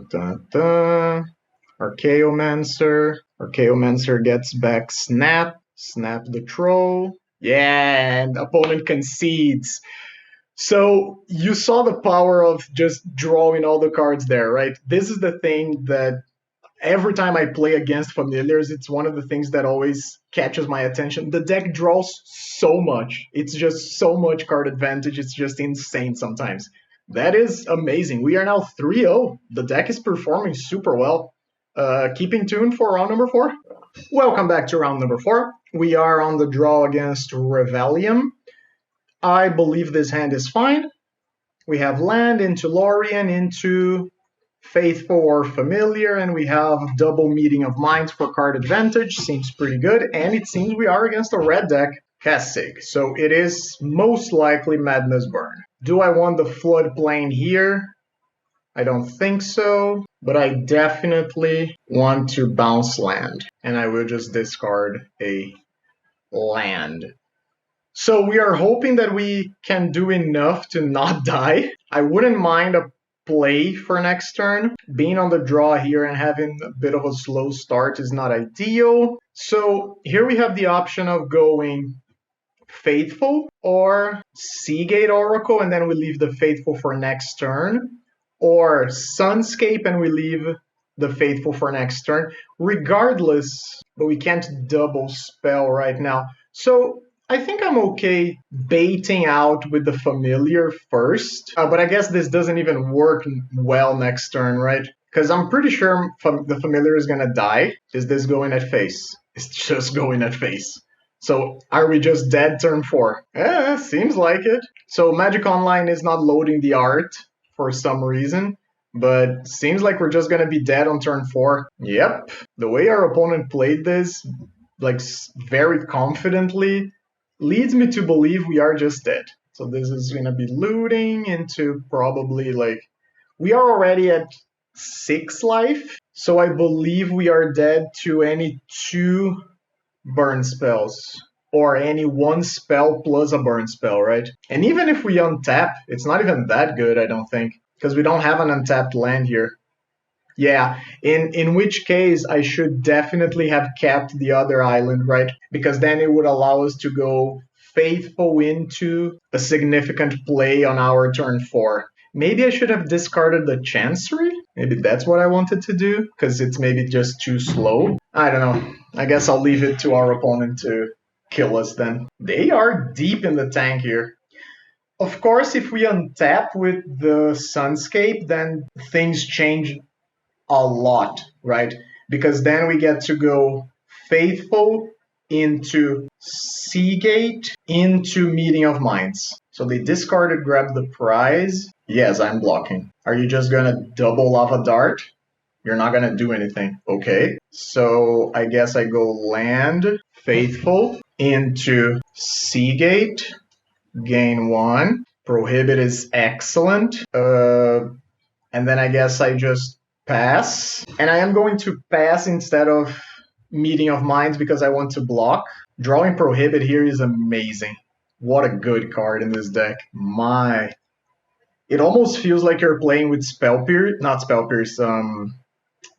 Archaeomancer. Archaeomancer gets back Snap. Snap the Troll. Yeah, and opponent concedes. So you saw the power of just drawing all the cards there, right? This is the thing that every time I play against familiars, it's one of the things that always catches my attention. The deck draws so much. It's just so much card advantage. It's just insane sometimes. That is amazing. We are now 3-0. The deck is performing super well. Keeping tuned for round number 4. Welcome back to round number 4. We are on the draw against Reveliam. I believe this hand is fine. We have land into Lorien, into Faithful or Familiar, and we have double Meeting of Minds for card advantage. Seems pretty good, and it seems we are against a red deck, Kessig. So it is most likely Madness Burn. Do I want the floodplain here? I don't think so, but I definitely want to bounce land, and I will just discard a land. So we are hoping that we can do enough to not die. I wouldn't mind a play for next turn. Being on the draw here and having a bit of a slow start is not ideal. So here we have the option of going Faithful or Seagate Oracle, and then we leave the Faithful for next turn, or Sunscape and we leave the Faithful for next turn, regardless, but we can't double spell right now. So I think I'm okay baiting out with the Familiar first, but I guess this doesn't even work well next turn, right? Because I'm pretty sure the Familiar is gonna die. Is this going at face? It's just going at face. So are we just dead turn 4? Seems like it. So Magic Online is not loading the art for some reason, but seems like we're just gonna be dead on turn 4. Yep. The way our opponent played this, like very confidently, leads me to believe we are just dead. So this is gonna be looting into probably like, we are already at 6 life. So I believe we are dead to any 2 burn spells, or any 1 spell plus a burn spell, right? And even if we untap, it's not even that good, I don't think, because we don't have an untapped land here. Yeah, in which case I should definitely have kept the other island, right? Because then it would allow us to go Faithful into a significant play on our turn 4. Maybe I should have discarded the Chancery. Maybe that's what I wanted to do, because it's maybe just too slow. I don't know. I guess I'll leave it to our opponent to kill us then. They are deep in the tank here. Of course, if we untap with the Sunscape, then things change a lot, right? Because then we get to go Faithful into Seagate into Meeting of Minds. So they discarded Grab the Prize. Yes, I'm blocking. Are you just gonna double Lava Dart? You're not gonna do anything. Okay. So I guess I go land Faithful into Seagate, gain 1. Prohibit is excellent. And then I guess I just pass. And I am going to pass instead of Meeting of Minds because I want to block. Drawing Prohibit here is amazing. What a good card in this deck. My. It almost feels like you're playing with Spell Pierce. Not Spell Pierce.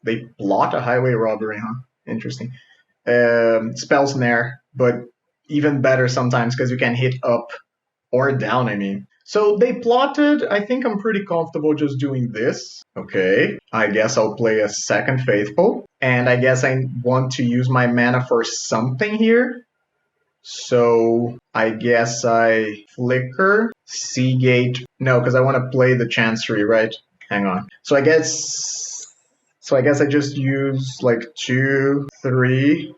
They block a Highway Robbery, huh? Interesting. Spell Snare, but even better sometimes because you can hit up or down, I mean. So they plotted, I think I'm pretty comfortable just doing this. Okay, I guess I'll play a second Faithful. And I guess I want to use my mana for something here. So I guess I flicker, Seagate. No, because I want to play the Chancery, right? Hang on. So I guess I just use like 2, 3,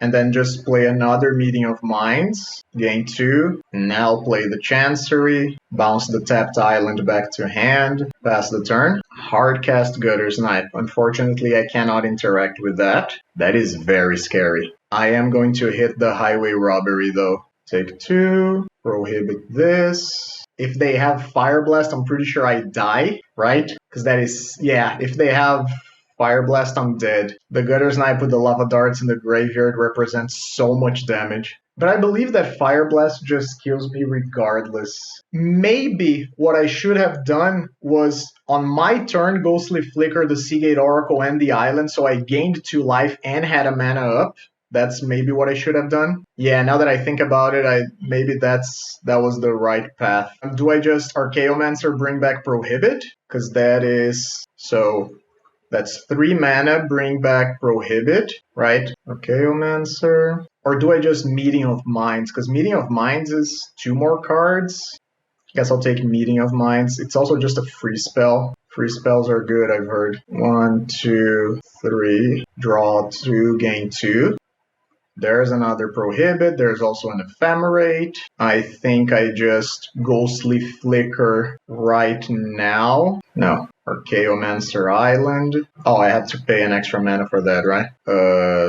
and then just play another Meeting of Minds, gain 2, now play the Chancery, bounce the tapped island back to hand, pass the turn, hardcast Gutter's Knife. Unfortunately, I cannot interact with that. That is very scary. I am going to hit the Highway Robbery though. Take 2, prohibit this. If they have Fire Blast, I'm pretty sure I die, right? Because that is, yeah, if they have Fire Blast, I'm dead. The Gutter's Knife with the Lava Darts in the graveyard represents so much damage. But I believe that Fire Blast just kills me regardless. Maybe what I should have done was, on my turn, Ghostly Flicker the Seagate Oracle and the island, so I gained 2 life and had a mana up. That's maybe what I should have done. Yeah, now that I think about it, maybe that was the right path. Do I just Archaeomancer bring back Prohibit? Because that is... so... that's 3 mana, bring back Prohibit, right? Archaeomancer. Or do I just Meeting of Minds? Because Meeting of Minds is 2 more cards. Guess I'll take Meeting of Minds. It's also just a free spell. Free spells are good, I've heard. 1, 2, 3. Draw 2, gain 2. There's another Prohibit. There's also an Ephemerate. I think I just Ghostly Flicker right now. No. Archaeomancer Island. Oh, I had to pay an extra mana for that, right?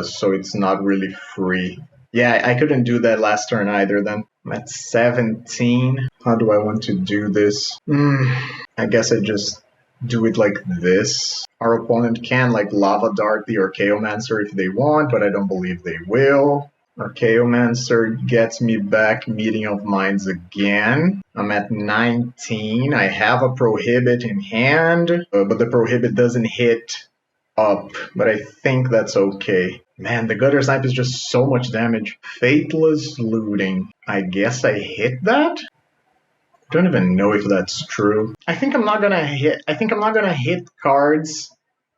So it's not really free. Yeah, I couldn't do that last turn either then. I'm at 17. How do I want to do this? I guess I just do it like this. Our opponent can like Lava Dart the Archaeomancer if they want, but I don't believe they will. Archaeomancer gets me back Meeting of Minds again. I'm at 19. I have a Prohibit in hand, but the Prohibit doesn't hit up, but I think that's okay. Man, the Gutter's Knife is just so much damage. Fateless Looting. I guess I hit that? I don't even know if that's true. I think I'm not gonna hit cards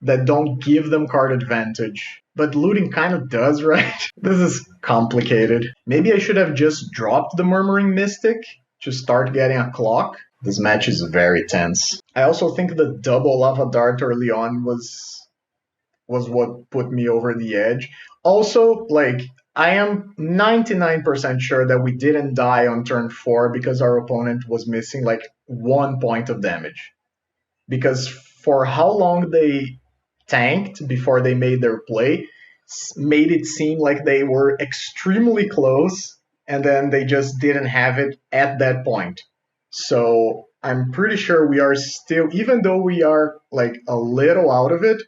that don't give them card advantage. But looting kind of does, right? This is complicated. Maybe I should have just dropped the Murmuring Mystic to start getting a clock. This match is very tense. I also think the double Lava Dart early on was what put me over the edge. Also, like, I am 99% sure that we didn't die on turn 4 because our opponent was missing like 1 point of damage. Because for how long they tanked before they made their play, made it seem like they were extremely close, and then they just didn't have it at that point. So I'm pretty sure we are still, even though we are like a little out of it,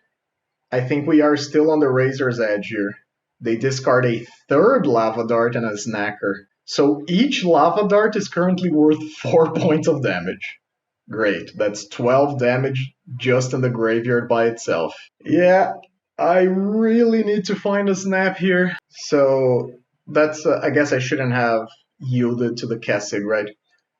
I think we are still on the razor's edge here. They discard a third Lava Dart and a Snacker. So each Lava Dart is currently worth 4 points of damage. Great, that's 12 damage just in the graveyard by itself. Yeah, I really need to find a snap here. So that's, I guess I shouldn't have yielded to the Kessig, right?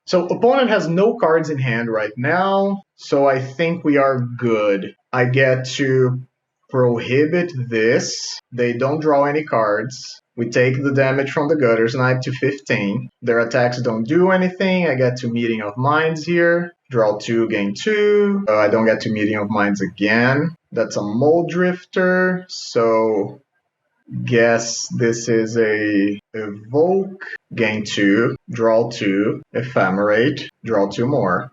So opponent has no cards in hand right now, so I think we are good. I get to prohibit this. They don't draw any cards. We take the damage from the Gutter Snipe to 15. Their attacks don't do anything. I get to Meeting of Minds here. Draw 2, gain 2. I don't get to Meeting of Minds again. That's a Mole Drifter. So guess this is a Evoke. Gain 2. Draw 2. Ephemerate. Draw 2 more.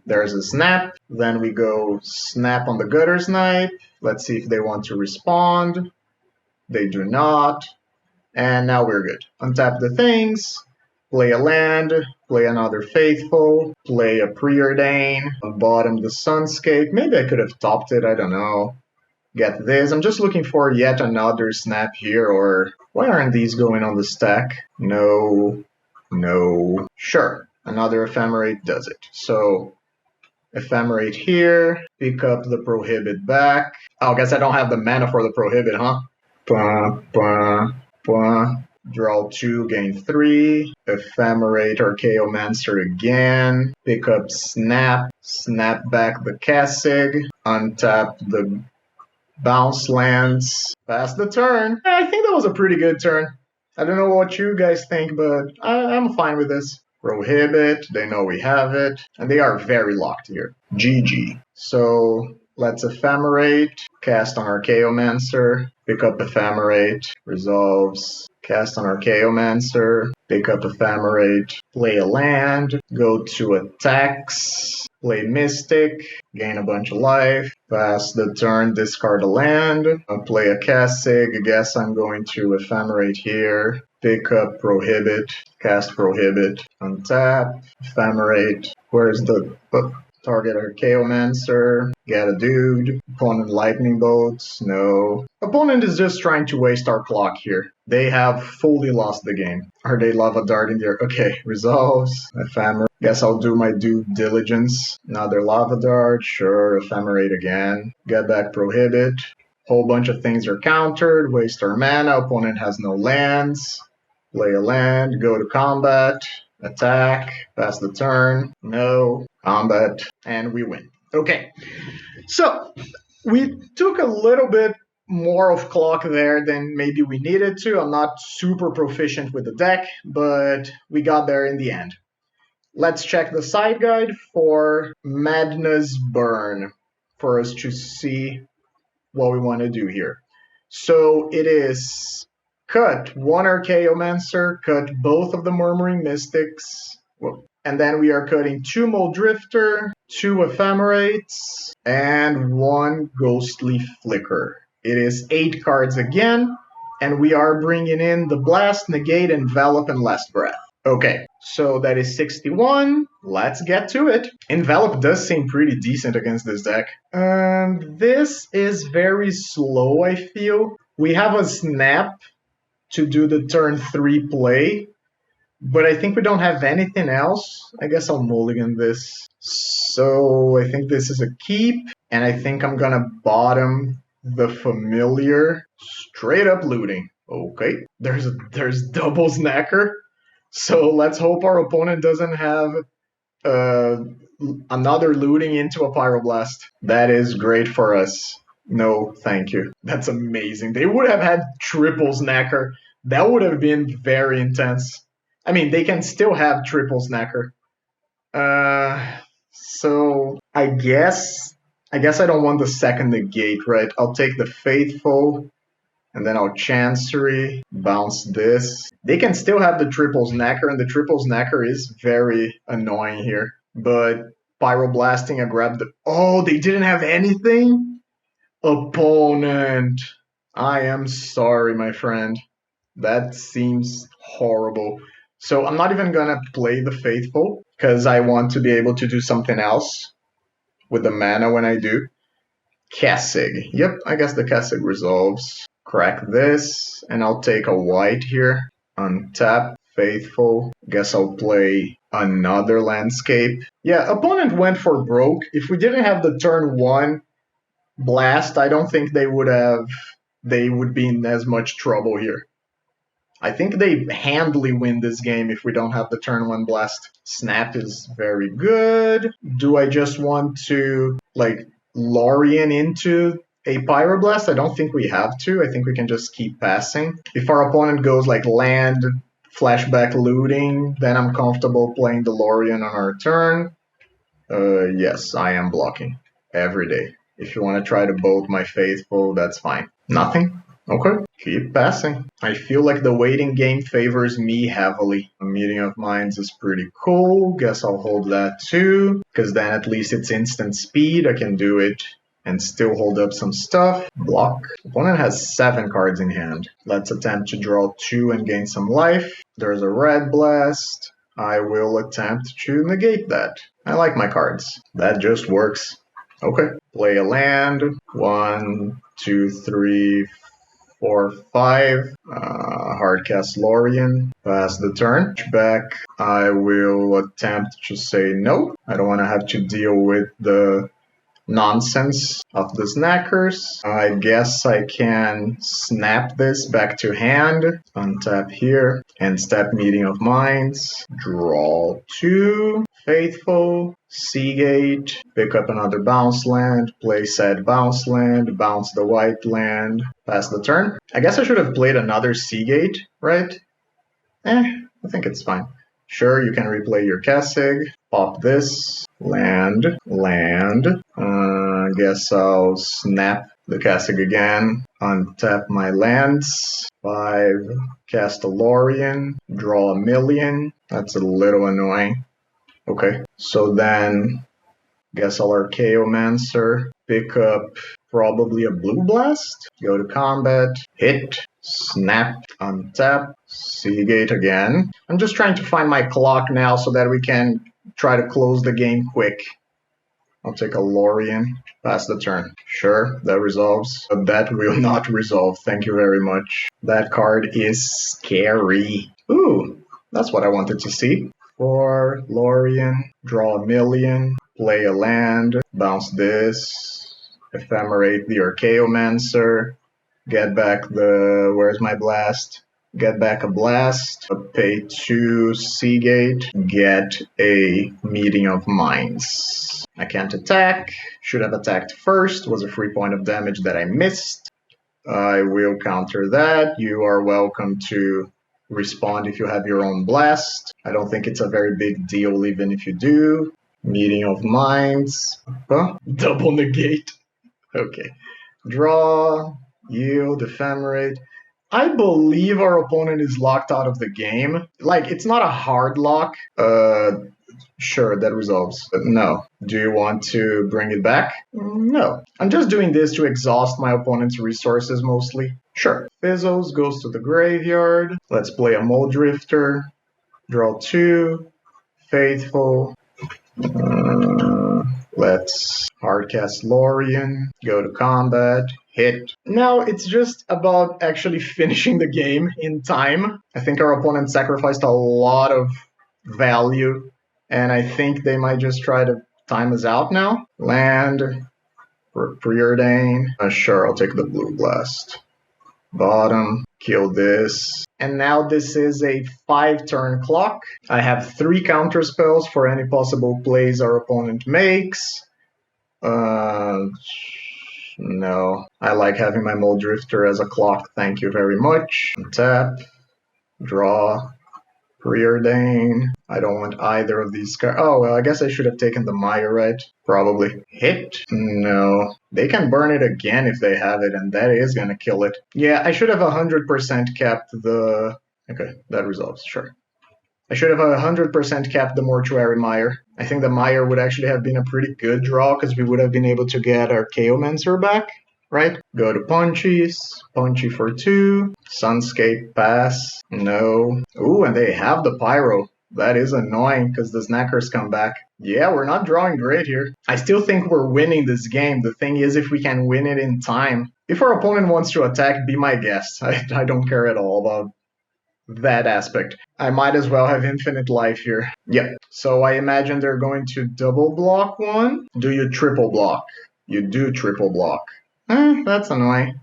There's a Snap. Then we go Snap on the Gutter Snipe. Let's see if they want to respond. They do not. And now we're good. Untap the things, play a land, play another Faithful, play a Preordain, bottom the Sunscape. Maybe I could have topped it, I don't know. Get this. I'm just looking for yet another snap here, or why aren't these going on the stack? No, no. Sure, another Ephemerate does it. So Ephemerate here, pick up the Prohibit back. Oh, I guess I don't have the mana for the Prohibit, huh? Draw 2, gain 3. Ephemerate Archaeomancer again. Pick up Snap. Snap back the Kessig. Untap the Bounce Lands. Pass the turn. I think that was a pretty good turn. I don't know what you guys think, but I'm fine with this. Prohibit. They know we have it. And they are very locked here. GG. So let's Ephemerate. Cast on Archaeomancer. Pick up Ephemerate, resolves, cast on Archaeomancer, pick up Ephemerate, play a land, go to attacks, play Mystic, gain a bunch of life, pass the turn, discard a land, play a Kessig. I guess I'm going to Ephemerate here, pick up Prohibit, cast Prohibit, untap, Ephemerate. Where's the target Archaeomancer? Get a dude. Opponent Lightning Bolts? No. Opponent is just trying to waste our clock here. They have fully lost the game. Are they Lava Darting there? Okay, resolves. Ephemerate. Guess I'll do my due diligence. Another Lava Dart. Sure, Ephemerate again. Get back Prohibit. Whole bunch of things are countered. Waste our mana. Opponent has no lands. Play a land. Go to combat. Attack. Pass the turn. No. Combat. And we win. Okay. So we took a little bit more of clock there than maybe we needed to. I'm not super proficient with the deck, but we got there in the end. Let's check the side guide for Madness Burn for us to see what we want to do here. So it is cut one Archaeomancer, cut both of the Murmuring Mystics, and then we are cutting 2 Mole Drifter, 2 Ephemerates, and 1 Ghostly Flicker. It is 8 cards again, and we are bringing in the Blast, Negate, Envelop, and Last Breath. Okay, so that is 61. Let's get to it. Envelop does seem pretty decent against this deck. This is very slow, I feel. We have a Snap to do the turn 3 play, but I think we don't have anything else. I guess I'll mulligan this. So I think this is a keep, and I think I'm gonna bottom the Familiar. Straight up looting. Okay, there's double Snacker. So let's hope our opponent doesn't have another looting into a Pyroblast. That is great for us. No, thank you. That's amazing. They would have had triple snacker. That would have been very intense. I mean, they can still have triple snacker. So I guess I don't want the second negate, right? I'll take the faithful, and then I'll chancery, bounce this. They can still have the triple snacker, and the triple snacker is very annoying here. But pyroblasting, I grabbed the. Oh, they didn't have anything? Opponent. I am sorry, my friend. That seems horrible. So I'm not even gonna play the faithful because I want to be able to do something else with the mana when I do. Kessig. Yep, I guess the Kessig resolves. Crack this, and I'll take a white here. Untap, faithful. Guess I'll play another landscape. Yeah, opponent went for broke. If we didn't have the turn 1 blast, I don't think they would be in as much trouble here. I think they handily win this game if we don't have the turn 1 blast. Snap is very good. Do I just want to like Lorien into a Pyroblast? I don't think we have to. I think we can just keep passing. If our opponent goes like land, flashback looting, then I'm comfortable playing the Lorien on our turn. Yes, I am blocking every day. If you want to try to bolt my faithful, that's fine. Nothing? Okay, keep passing. I feel like the waiting game favors me heavily. A meeting of minds is pretty cool. Guess I'll hold that too, because then at least it's instant speed. I can do it and still hold up some stuff. Block. Opponent has 7 cards in hand. Let's attempt to draw 2 and gain some life. There's a red blast. I will attempt to negate that. I like my cards. That just works. Okay. Play a land. 1, 2, 3, 4, 5. Hardcast Lorien. Pass the turn. Back. I will attempt to say no. I don't want to have to deal with the nonsense of the snackers. I guess I can snap this back to hand, untap here, and step meeting of minds, draw 2, faithful, Seagate, pick up another bounce land, play said bounce land, bounce the white land, pass the turn. I guess I should have played another Seagate, right? I think it's fine. Sure, you can replay your Kessig, pop this, land. Guess I'll snap the Kessig again, untap my lands, 5, cast a Lorien, draw a million. That's a little annoying. Okay, so then guess I'll Archaeomancer, pick up probably a Blue Blast, go to combat, hit, snap, untap, Seagate again. I'm just trying to find my clock now so that we can try to close the game quick. I'll take a Lorien, pass the turn. Sure, that resolves. But that will not resolve, thank you very much. That card is scary. Ooh, that's what I wanted to see. 4, Lorien, draw a million, play a land, bounce this, ephemerate the Archaeomancer, get back the... where's my blast? Get back a blast, pay 2 Seagate, get a meeting of minds. I can't attack, should have attacked first, was a free point of damage that I missed. I will counter that. You are welcome to respond if you have your own blast. I don't think it's a very big deal even if you do. Meeting of minds. Huh? Double negate. Okay. Draw, yield, ephemerate. I believe our opponent is locked out of the game. Like, it's not a hard lock. Sure, that resolves. But no. Do you want to bring it back? No. I'm just doing this to exhaust my opponent's resources mostly. Sure. Fizzles goes to the graveyard. Let's play a Muldrifter. Draw 2. Faithful. Let's hardcast Lorien. Go to combat. Hit. Now it's just about actually finishing the game in time. I think our opponent sacrificed a lot of value, and I think they might just try to time us out now. Land, Preordain. Sure, I'll take the Blue Blast. Bottom, kill this. And now this is a 5-turn clock. I have 3 counter spells for any possible plays our opponent makes. No. I like having my Mole Drifter as a clock. Thank you very much. Tap. Draw. Preordain. I don't want either of these cards. Oh, well, I guess I should have taken the Maya, right? Probably. Hit? No. They can burn it again if they have it, and that is gonna kill it. Yeah, I should have 100% kept the... Okay, that resolves, sure. I should have 100% kept the Mortuary Mire. I think the Mire would actually have been a pretty good draw, because we would have been able to get our Chaomancer back, right? Go to Punchies. Punchy for 2. Sunscape, pass. No. Ooh, and they have the Pyro. That is annoying, because the Snackers come back. Yeah, we're not drawing great here. I still think we're winning this game. The thing is, if we can win it in time. If our opponent wants to attack, be my guest. I don't care at all about that aspect. I might as well have infinite life here. Yep. So I imagine they're going to double block one. Do you triple block? You do triple block. That's annoying.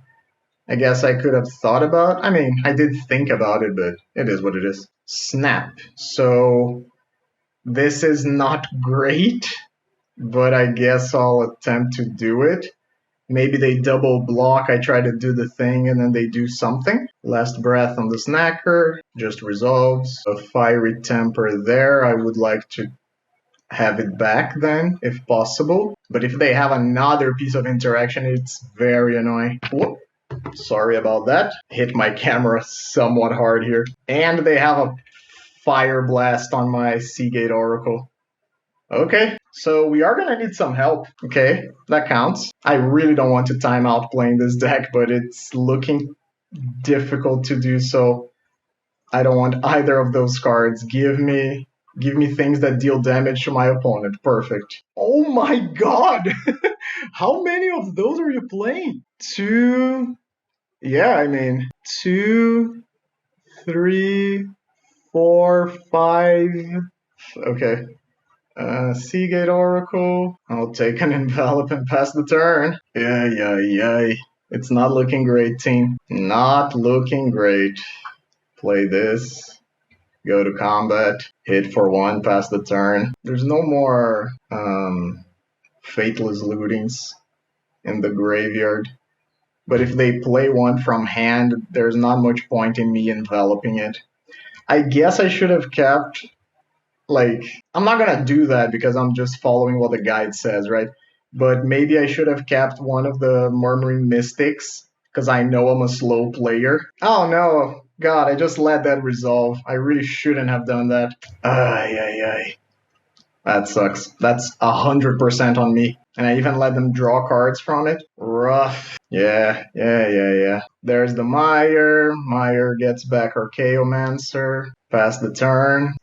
I guess I could have thought about... I mean, I did think about it, but it is what it is. Snap. So this is not great, but I guess I'll attempt to do it. Maybe they double block, I try to do the thing, and then they do something. Last breath on the Snacker, just resolves. A Fiery Temper there, I would like to have it back then, if possible. But if they have another piece of interaction, it's very annoying. Whoop. Sorry about that. Hit my camera somewhat hard here. And they have a Fire Blast on my Seagate Oracle. Okay, so we are gonna need some help. Okay, that counts. I really don't want to time out playing this deck, but it's looking difficult to do so. I don't want either of those cards. Give me things that deal damage to my opponent. Perfect. Oh my god! How many of those are you playing? 2... Yeah, I mean, 2, 3, 4, 5... Okay. Seagate Oracle. I'll take an Envelop and pass the turn. Yeah. It's not looking great, team. Not looking great. Play this. Go to combat. Hit for 1, pass the turn. There's no more Fateless Lootings in the graveyard. But if they play one from hand, there's not much point in me enveloping it. I guess I should have kept... Like, I'm not gonna do that because I'm just following what the guide says, right? But maybe I should have kept one of the Murmuring Mystics, because I know I'm a slow player. Oh no, god, I just let that resolve. I really shouldn't have done that. Ay. That sucks. That's 100% on me. And I even let them draw cards from it. Rough. Yeah. There's the Mire. Mire gets back our Chaomancer. Pass the turn.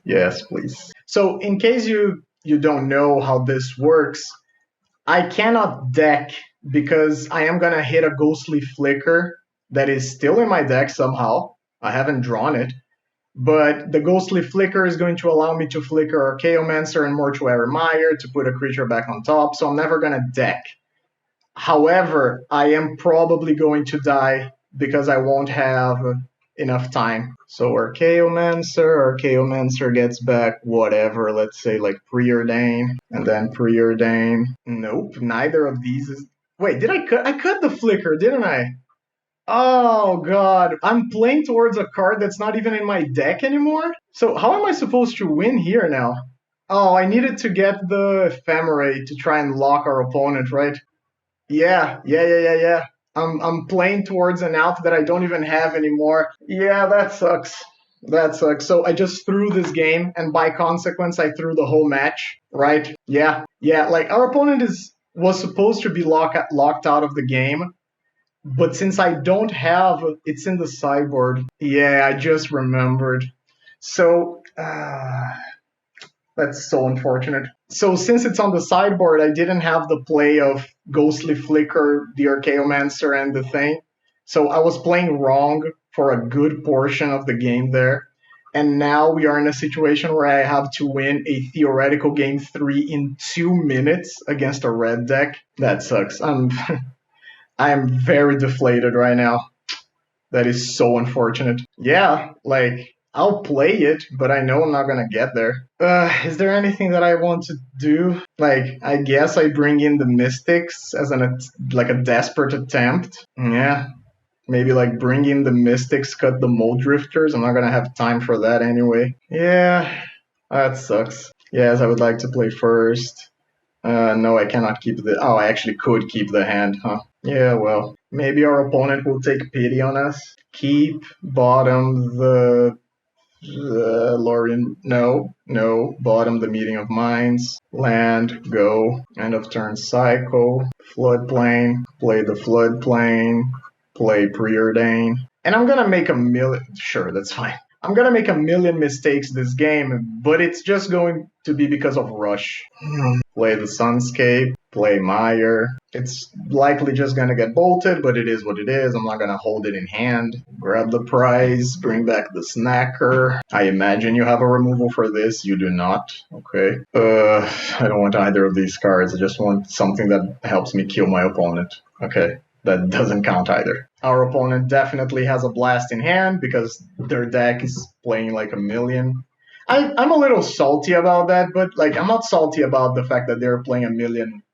Yes, please. So in case you don't know how this works, I cannot deck because I am gonna hit a Ghostly Flicker that is still in my deck somehow. I haven't drawn it. But the Ghostly Flicker is going to allow me to flicker our Chaomancer and Mortuary Mire to put a creature back on top, so I'm never gonna deck. However, I am probably going to die because I won't have enough time. So our Chaomancer gets back whatever, let's say like Preordain, and then Preordain. Nope, neither of these is... Wait, did I cut? I cut the Flicker, didn't I? Oh god, I'm playing towards a card that's not even in my deck anymore? So how am I supposed to win here now? Oh, I needed to get the Ephemerate to try and lock our opponent, right? Yeah. I'm playing towards an out that I don't even have anymore. Yeah, that sucks. So I just threw this game, and by consequence, I threw the whole match, right? Yeah, like our opponent was supposed to be locked out of the game, but since I don't have, it's in the sideboard. Yeah, I just remembered. So, that's so unfortunate. So since it's on the sideboard, I didn't have the play of Ghostly Flicker, the Archaeomancer, and the thing. So I was playing wrong for a good portion of the game there. And now we are in a situation where I have to win a theoretical game 3 in 2 minutes against a red deck. That sucks. I'm very deflated right now. That is so unfortunate. Yeah, like, I'll play it, but I know I'm not gonna get there. Is there anything that I want to do? Like, I guess I bring in the Mystics as like a desperate attempt. Yeah, maybe like bring in the Mystics, cut the Mold Drifters. I'm not gonna have time for that anyway. Yeah, that sucks. Yes, I would like to play first. No, I cannot keep the... Oh, I actually could keep the hand, huh? Yeah, well, maybe our opponent will take pity on us. Keep, bottom, the Lorien, no, bottom the Meeting of Minds, land, go, end of turn cycle, floodplain, play the floodplain, play preordain, and I'm gonna make a million, sure, that's fine. I'm gonna make a million mistakes this game, but it's just going to be because of rush. Play the Sunscape, play Meyer. It's likely just gonna get bolted, but it is what it is. I'm not gonna hold it in hand. Grab the prize, bring back the Snacker. I imagine you have a removal for this. You do not. Okay. I don't want either of these cards. I just want something that helps me kill my opponent. Okay. That doesn't count either. Our opponent definitely has a blast in hand because their deck is playing like a million. I'm a little salty about that, but like I'm not salty about the fact that they're playing a million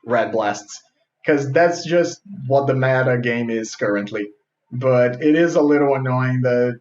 red blasts, because that's just what the meta game is currently. But it is a little annoying that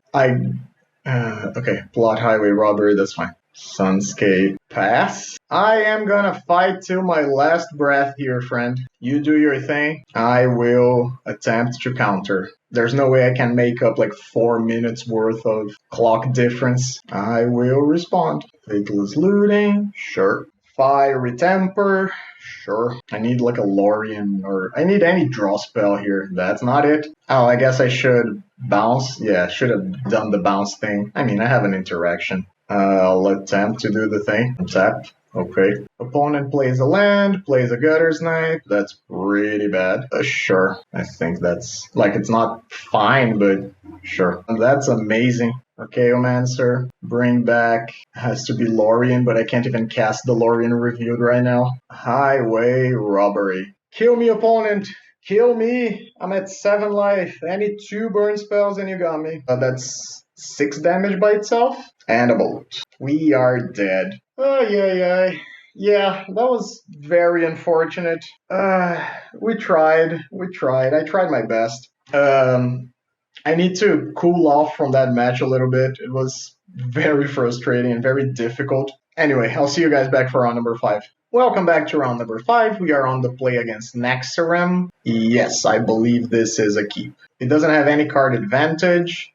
okay, plot highway robbery, that's fine. Sunscape, pass. I am gonna fight till my last breath here, friend. You do your thing. I will attempt to counter. There's no way I can make up like 4 minutes worth of clock difference. I will respond. Faithless Looting, sure. Fiery Temper, sure. I need like a Lorien, or I need any draw spell here. That's not it. Oh, I guess I should bounce. Yeah, should have done the bounce thing. I mean, I have an interaction. I'll attempt to do the thing. Tap. Okay. Opponent plays a land, plays a Gutter's Knife. That's pretty bad. Sure. I think that's... like, it's not fine, but sure. That's amazing. Archaeomancer. Bring back. Has to be Lorien, but I can't even cast the Lorien revealed right now. Highway Robbery. Kill me, opponent. Kill me. I'm at 7 life. I need 2 burn spells and you got me. That's 6 damage by itself. And a bolt. We are dead. Oh, yeah. Yeah, that was very unfortunate. We tried. I tried my best. I need to cool off from that match a little bit. It was very frustrating and very difficult. Anyway, I'll see you guys back for round number 5. Welcome back to round number 5. We are on the play against NaXeReN. Yes, I believe this is a keep. It doesn't have any card advantage,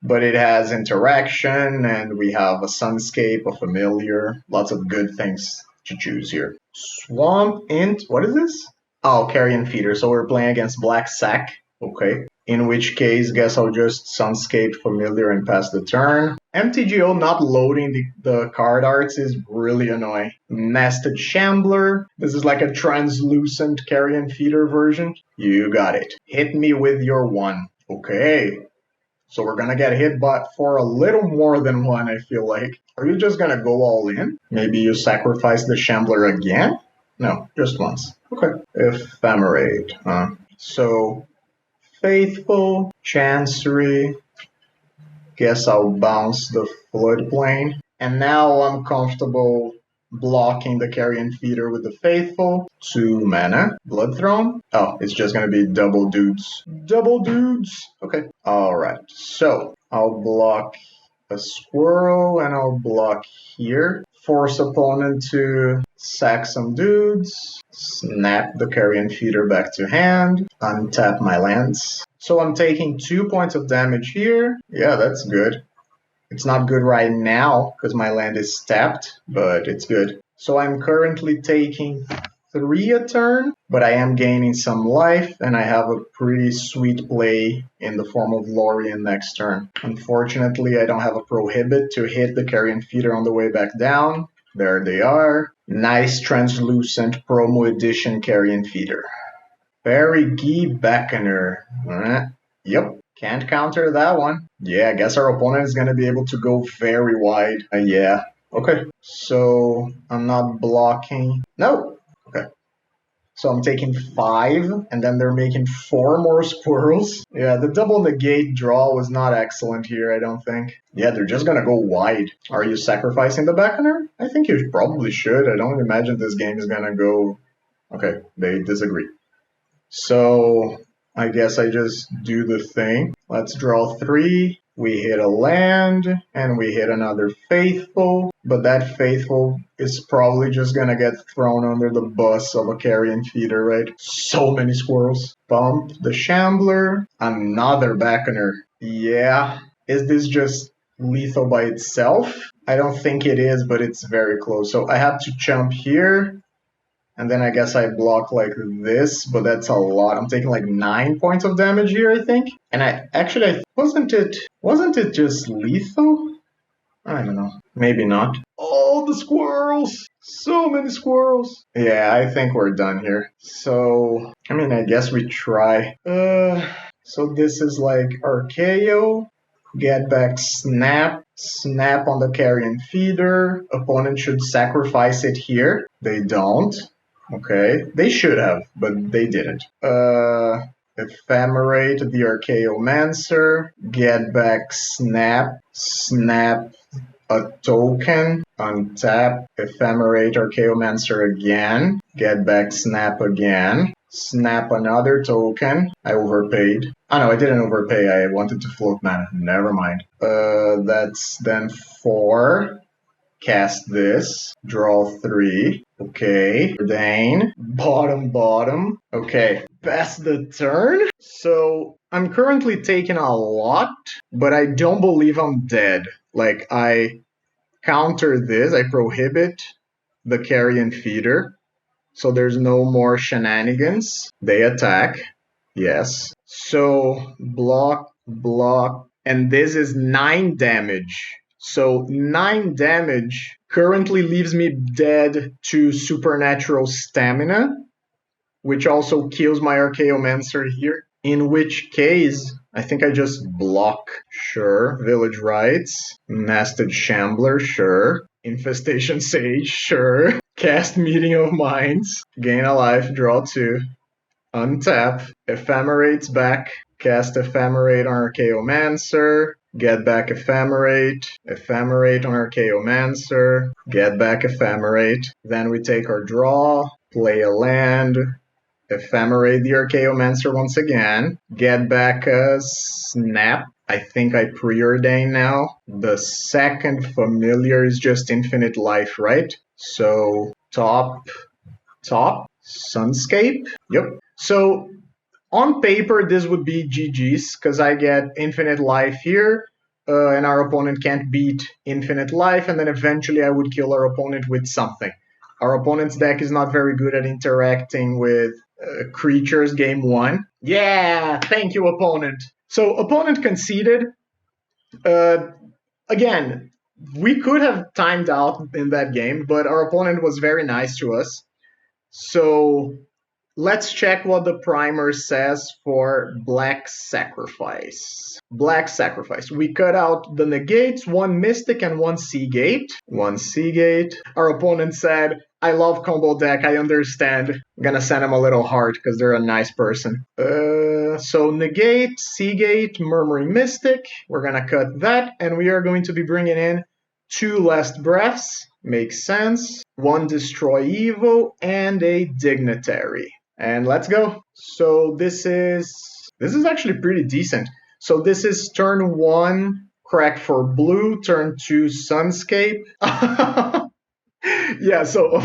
but it has interaction, and we have a Sunscape, a Familiar. Lots of good things to choose here. Swamp Int, what is this? Oh, Carrion Feeder, so we're playing against Black Sack. Okay. In which case, guess I'll just Sunscape, Familiar, and pass the turn. MTGO not loading the card arts is really annoying. Nested Shambler. This is like a translucent Carrion Feeder version. You got it. Hit me with your 1. Okay. So we're gonna get hit for a little more than 1, I feel like. Are you just gonna go all in? Maybe you sacrifice the Shambler again? No, just once. Okay. Ephemerate. So, Faithful, Chancery. Guess I'll bounce the Floodplain. And now I'm comfortable blocking the Carrion Feeder with the Faithful. 2 mana. Bloodthrone. Oh, it's just gonna be double dudes. Double dudes! Okay. Alright, so I'll block a Squirrel and I'll block here. Force opponent to sack some dudes. Snap the Carrion Feeder back to hand. Untap my lands. So I'm taking 2 points of damage here. Yeah, that's good. It's not good right now because my land is tapped, but it's good. So I'm currently taking 3 a turn, but I am gaining some life, and I have a pretty sweet play in the form of Lorien next turn. Unfortunately, I don't have a prohibit to hit the Carrion Feeder on the way back down. There they are. Nice translucent promo edition Carrion Feeder. Perigee Beckoner. Yep. Can't counter that one. Yeah, I guess our opponent is going to be able to go very wide. Yeah. Okay. So I'm not blocking. No. Okay. So I'm taking 5, and then they're making 4 more squirrels. Yeah, the double negate draw was not excellent here, I don't think. Yeah, they're just gonna go wide. Are you sacrificing the beckoner? I think you probably should. I don't imagine this game is gonna go... Okay, they disagree. So I guess I just do the thing. Let's draw 3. We hit a land, and we hit another faithful, but that faithful is probably just gonna get thrown under the bus of a carrion feeder, right? So many squirrels. Bump the shambler, another beckoner. Yeah, is this just lethal by itself? I don't think it is, but it's very close. So I have to jump here, and then I guess I block like this, but that's a lot. I'm taking like 9 points of damage here, I think. And wasn't it just lethal? I don't know. Maybe not. Oh, the squirrels! So many squirrels. Yeah, I think we're done here. So, I mean, I guess we try. So this is like Archaeo. Get back snap. Snap on the carrion feeder. Opponent should sacrifice it here. They don't. Okay, they should have, but they didn't. Ephemerate the Archaeomancer, get back snap, snap a token, untap, ephemerate Archaeomancer again, get back snap again, snap another token. I overpaid. Oh no, I didn't overpay, I wanted to float mana. Never mind. That's then 4. Cast this, draw 3, okay, Dane, bottom, okay, pass the turn. So I'm currently taking a lot, but I don't believe I'm dead. Like, I counter this, I prohibit the carrion feeder, so there's no more shenanigans. They attack, yes. So block, and this is 9 damage. So 9 damage currently leaves me dead to supernatural stamina, which also kills my Archaeomancer here. In which case, I think I just block. Sure. Village Rites. Nested Shambler. Sure. Infestation Sage. Sure. Cast Meeting of Minds. Gain a life. Draw 2. Untap. Ephemerate's back. Cast Ephemerate on Archaeomancer. Get back Ephemerate. Ephemerate on Archaeomancer. Get back Ephemerate. Then we take our draw. Play a land. Ephemerate the Archaeomancer once again. Get back a snap. I think I preordain now. The second familiar is just infinite life, right? So top, Sunscape. Yep. So on paper, this would be GG's because I get infinite life here, and our opponent can't beat infinite life, and then eventually I would kill our opponent with something. Our opponent's deck is not very good at interacting with creatures game 1. Yeah, thank you, opponent. So opponent conceded. Again, we could have timed out in that game, but our opponent was very nice to us. So let's check what the primer says for Black Sacrifice. Black Sacrifice. We cut out the negates, 1 Mystic and 1 Seagate. 1 Seagate. Our opponent said, I love combo deck, I understand. I'm gonna send them a little heart because they're a nice person. So negate, Seagate, Murmuring Mystic. We're gonna cut that, and we are going to be bringing in 2 Last Breaths. Makes sense. 1 Destroy Evil and a Dignitary. And let's go. So this is actually pretty decent. So this is turn 1, crack for blue, turn 2, Sunscape. Yeah, so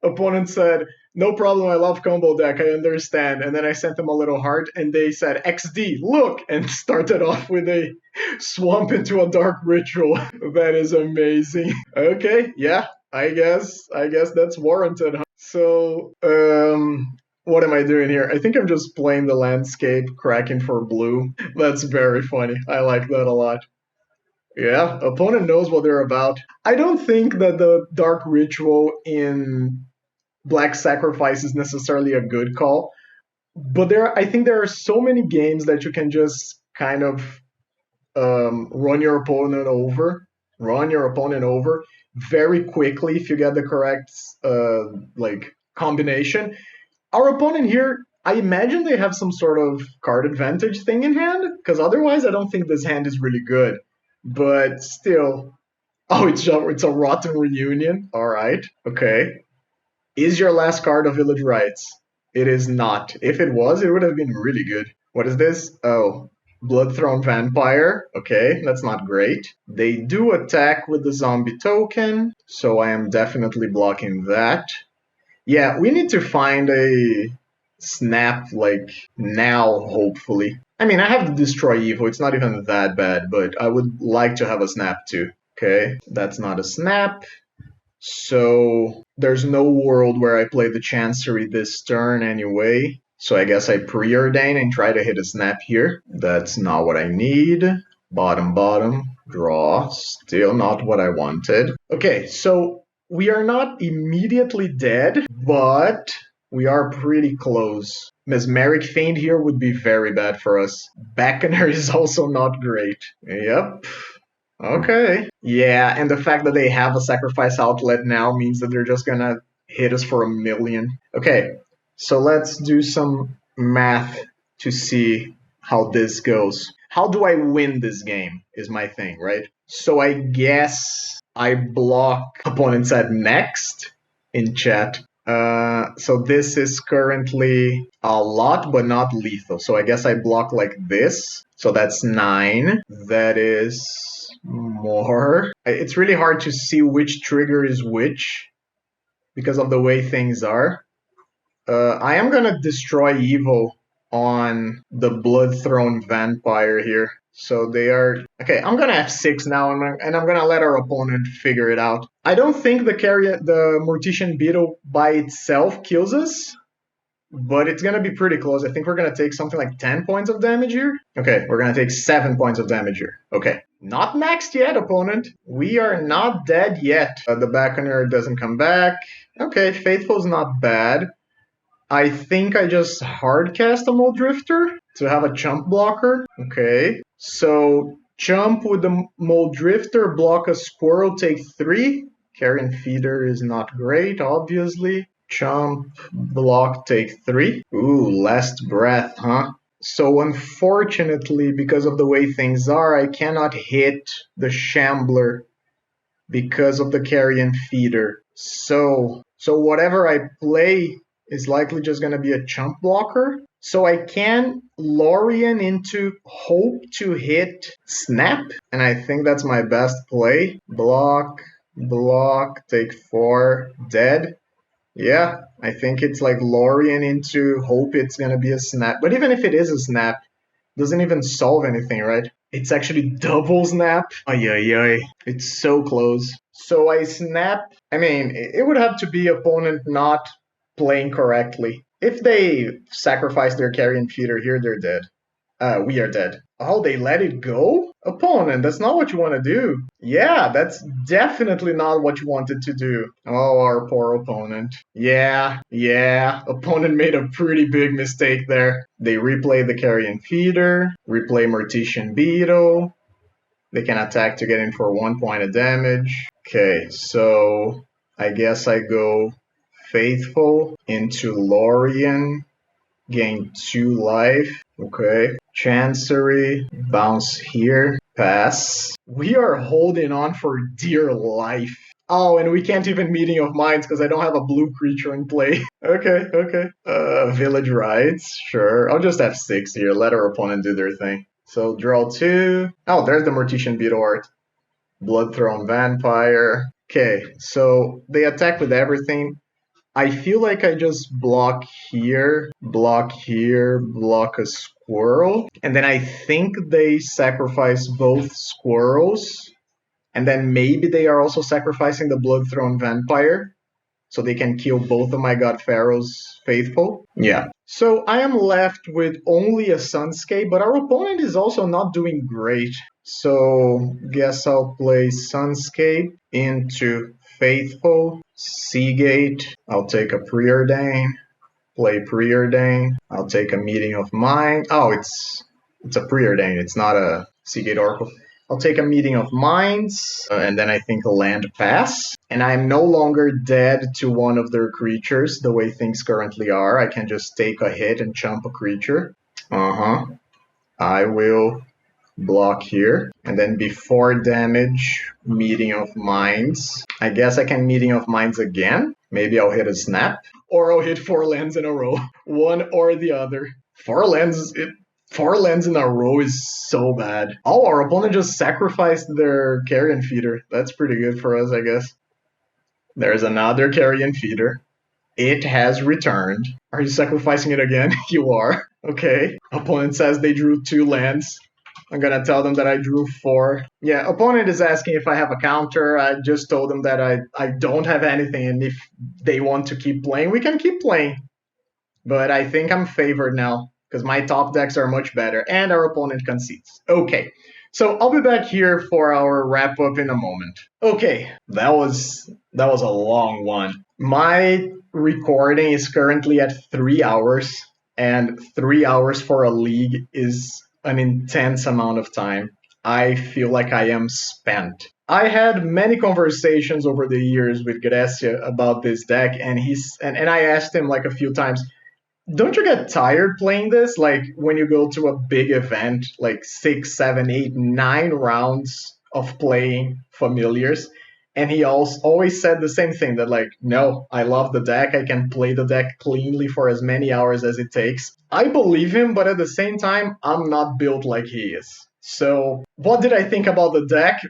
opponent said, no problem, I love combo deck, I understand. And then I sent them a little heart, and they said, XD, look, and started off with a swamp into a dark ritual. That is amazing. Okay, yeah, I guess that's warranted. Huh? So, what am I doing here? I think I'm just playing the landscape, cracking for blue. That's very funny. I like that a lot. Yeah, opponent knows what they're about. I don't think that the Dark Ritual in Black Sacrifice is necessarily a good call, but I think there are so many games that you can just kind of run your opponent over very quickly if you get the correct combination. Our opponent here, I imagine they have some sort of card advantage thing in hand, because otherwise I don't think this hand is really good. But still. Oh, it's a rotten reunion. All right. Okay. Is your last card of Village Rites? It is not. If it was, it would have been really good. What is this? Oh, Bloodthorn Vampire. Okay, that's not great. They do attack with the zombie token, so I am definitely blocking that. Yeah, we need to find a snap like now, hopefully. I mean, I have to destroy evil. It's not even that bad, but I would like to have a snap too. Okay, that's not a snap. So there's no world where I play the Chancery this turn anyway. So I guess I preordain and try to hit a snap here. That's not what I need. Bottom, bottom, draw. Still not what I wanted. Okay, so we are not immediately dead, but we are pretty close. Mesmeric Fiend here would be very bad for us. Beckoner is also not great. Yep. Okay. Yeah, and the fact that they have a sacrifice outlet now means that they're just gonna hit us for 1,000,000. Okay, so let's do some math to see how this goes. How do I win this game is my thing, right? So I guess I block opponents at next in chat. So this is currently a lot, but not lethal. So I guess I block like this. So that's 9. That is more. It's really hard to see which trigger is which because of the way things are. I am gonna destroy evil on the Bloodthorn Vampire here. So they are... Okay, I'm gonna F6 now, and I'm gonna let our opponent figure it out. I don't think the Mortician Beetle by itself kills us, but it's gonna be pretty close. I think we're gonna take something like 10 points of damage here. Okay, we're gonna take 7 points of damage here. Okay, not maxed yet, opponent. We are not dead yet. The Beckoner doesn't come back. Okay, Faithful's not bad. I think I just hardcast a Moldrifter to have a chump blocker. Okay, so chump with the Moldrifter, block a squirrel, take 3. Carrion Feeder is not great, obviously. Chump, block, take 3. Ooh, last breath, huh? So unfortunately, because of the way things are, I cannot hit the Shambler because of the Carrion Feeder. So whatever I play is likely just going to be a chump blocker. So I can Lorien into hope to hit snap, and I think that's my best play. Block, block, take 4, dead. Yeah, I think it's like Lorien into hope it's going to be a snap. But even if it is a snap, it doesn't even solve anything, right? It's actually double snap. Ay, ay, ay. It's so close. So I snap. I mean, it would have to be opponent not playing correctly. If they sacrifice their Carrion Feeder here, they're dead. We are dead. Oh, they let it go? Opponent, that's not what you want to do. Yeah, that's definitely not what you wanted to do. Oh, our poor opponent. Yeah. Opponent made a pretty big mistake there. They replay the Carrion Feeder, replay Mortician Beetle. They can attack to get in for 1 point of damage. Okay, so I guess I go Faithful into Lorien, gain 2 life. Okay, Chancery, bounce here, pass. We are holding on for dear life. Oh, and we can't even Meeting of Minds because I don't have a blue creature in play. Okay. Village Rites, sure. I'll just F6 here, let our opponent do their thing. So draw 2. Oh, there's the Mortician Beetle art. Bloodthorn Vampire. Okay, so they attack with everything. I feel like I just block here, block a squirrel. And then I think they sacrifice both squirrels. And then maybe they are also sacrificing the Bloodthorn Vampire. So they can kill both of my God Pharaoh's faithful. Yeah. So I am left with only a Sunscape, but our opponent is also not doing great. So guess I'll play Sunscape into Faithful, Seagate. I'll take a Preordain, play Preordain. I'll take a Meeting of Mind. Oh, it's a Preordain. It's not a Seagate Oracle. I'll take a Meeting of Minds, and then I think a land pass. And I'm no longer dead to one of their creatures the way things currently are. I can just take a hit and chump a creature. I will block here. And then before damage, Meeting of Minds. I guess I can Meeting of Minds again. Maybe I'll hit a snap. Or I'll hit 4 lands in a row. One or the other. 4 lands in a row is so bad. Oh, our opponent just sacrificed their Carrion Feeder. That's pretty good for us, I guess. There's another Carrion Feeder. It has returned. Are you sacrificing it again? You are. Okay. Opponent says they drew 2 lands. I'm gonna tell them that I drew 4. Yeah, opponent is asking if I have a counter. I just told them that I don't have anything, and if they want to keep playing, we can keep playing. But I think I'm favored now, because my top decks are much better, and our opponent concedes. Okay, so I'll be back here for our wrap-up in a moment. Okay, that was a long one. My recording is currently at 3 hours, and 3 hours for a league is an intense amount of time. I feel like I am spent. I had many conversations over the years with Grécia about this deck, and I asked him like a few times, don't you get tired playing this? Like when you go to a big event, like 6, 7, 8, 9 rounds of playing familiars. And he always said the same thing, that like, no, I love the deck. I can play the deck cleanly for as many hours as it takes. I believe him, but at the same time, I'm not built like he is. So what did I think about the deck?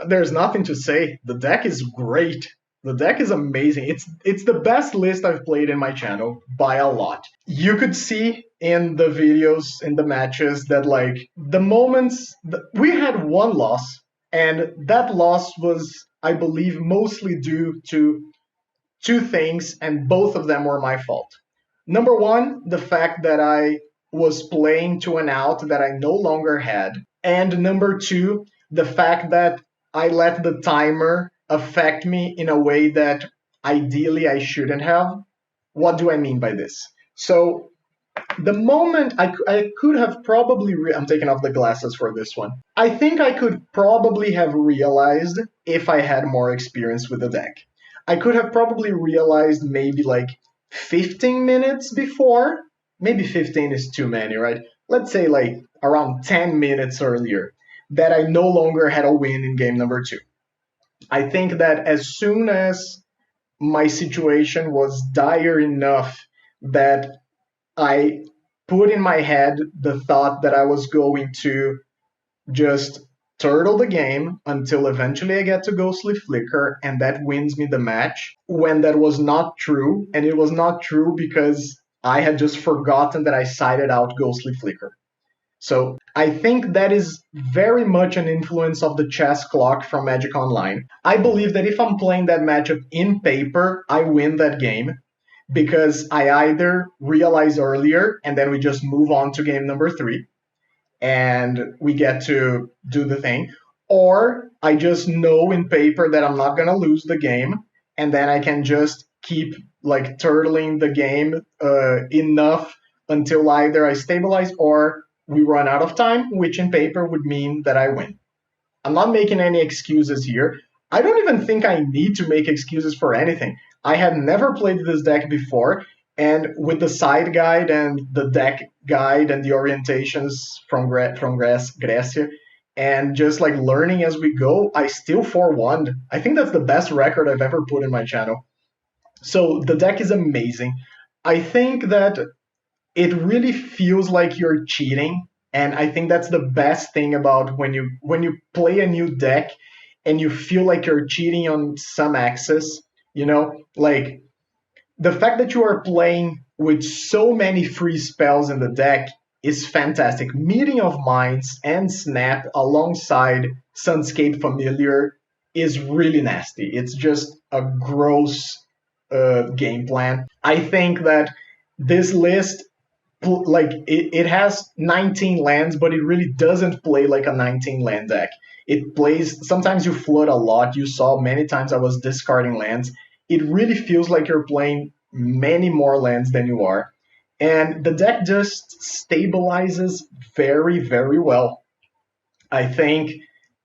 There's nothing to say. The deck is great. The deck is amazing. It's the best list I've played in my channel by a lot. You could see in the videos, in the matches, that like the moments we had one loss, and that loss was, I believe, mostly due to 2 things, and both of them were my fault. Number 1, the fact that I was playing to an out that I no longer had. And number 2, the fact that I let the timer affect me in a way that ideally I shouldn't have. What do I mean by this? So the moment I could have probably, I'm taking off the glasses for this one. I think I could probably have realized if I had more experience with the deck. I could have probably realized maybe like 15 minutes before. Maybe 15 is too many, right? Let's say like around 10 minutes earlier, that I no longer had a win in game number 2. I think that as soon as my situation was dire enough that I put in my head the thought that I was going to just turtle the game until eventually I get to Ghostly Flicker and that wins me the match, when that was not true. And it was not true because I had just forgotten that I sided out Ghostly Flicker. So I think that is very much an influence of the chess clock from Magic Online. I believe that if I'm playing that matchup in paper, I win that game, because I either realize earlier and then we just move on to game number 3 and we get to do the thing, or I just know in paper that I'm not going to lose the game, and then I can just keep like turtling the game enough until either I stabilize or we run out of time, which in paper would mean that I win. I'm not making any excuses here. I don't even think I need to make excuses for anything. I had never played this deck before, and with the side guide and the deck guide and the orientations from Grécia, and just like learning as we go, I still 4-1'd. I think that's the best record I've ever put in my channel. So the deck is amazing. I think that it really feels like you're cheating, and I think that's the best thing about when you play a new deck and you feel like you're cheating on some axis, like the fact that you are playing with so many free spells in the deck is fantastic. Meeting of Minds and Snap alongside Sunscape Familiar is really nasty. It's just a gross game plan. I think that this list, like it has 19 lands, but it really doesn't play like a 19 land deck. It plays, sometimes you flood a lot. You saw many times I was discarding lands. It really feels like you're playing many more lands than you are. And the deck just stabilizes very, very well. I think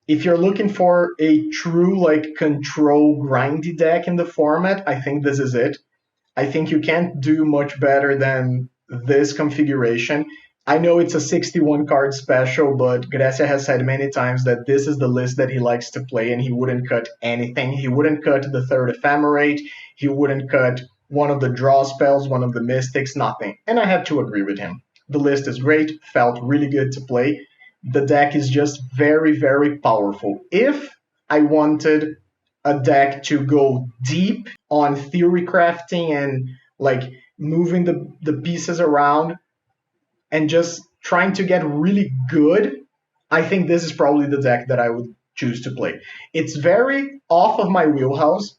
if you're looking for a true like control grindy deck in the format, I think this is it. I think you can't do much better than this configuration. I know it's a 61 card special, but Grécia has said many times that this is the list that he likes to play and he wouldn't cut anything. He wouldn't cut the third ephemerate, he wouldn't cut one of the draw spells, one of the mystics, nothing. And I have to agree with him. The list is great, felt really good to play. The deck is just very, very powerful. If I wanted a deck to go deep on theory crafting and like moving the pieces around and just trying to get really good, I think this is probably the deck that I would choose to play. It's very off of my wheelhouse.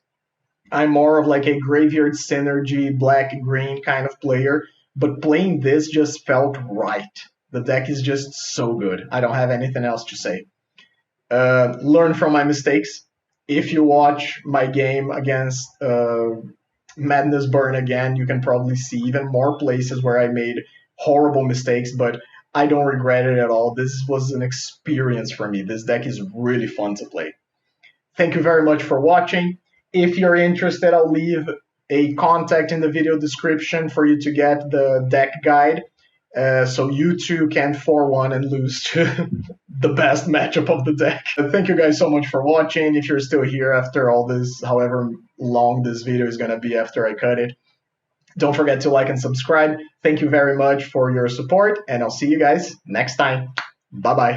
I'm more of like a graveyard synergy, black green kind of player, but playing this just felt right. The deck is just so good. I don't have anything else to say. Learn from my mistakes. If you watch my game against Madness Burn again, you can probably see even more places where I made horrible mistakes, but I don't regret it at all. This was an experience for me. This deck is really fun to play. Thank you very much for watching. If you're interested, I'll leave a contact in the video description for you to get the deck guide. So you too can 4-1 and lose to the best matchup of the deck. Thank you guys so much for watching. If you're still here after all this, however long this video is going to be after I cut it, don't forget to like and subscribe. Thank you very much for your support, and I'll see you guys next time. Bye-bye.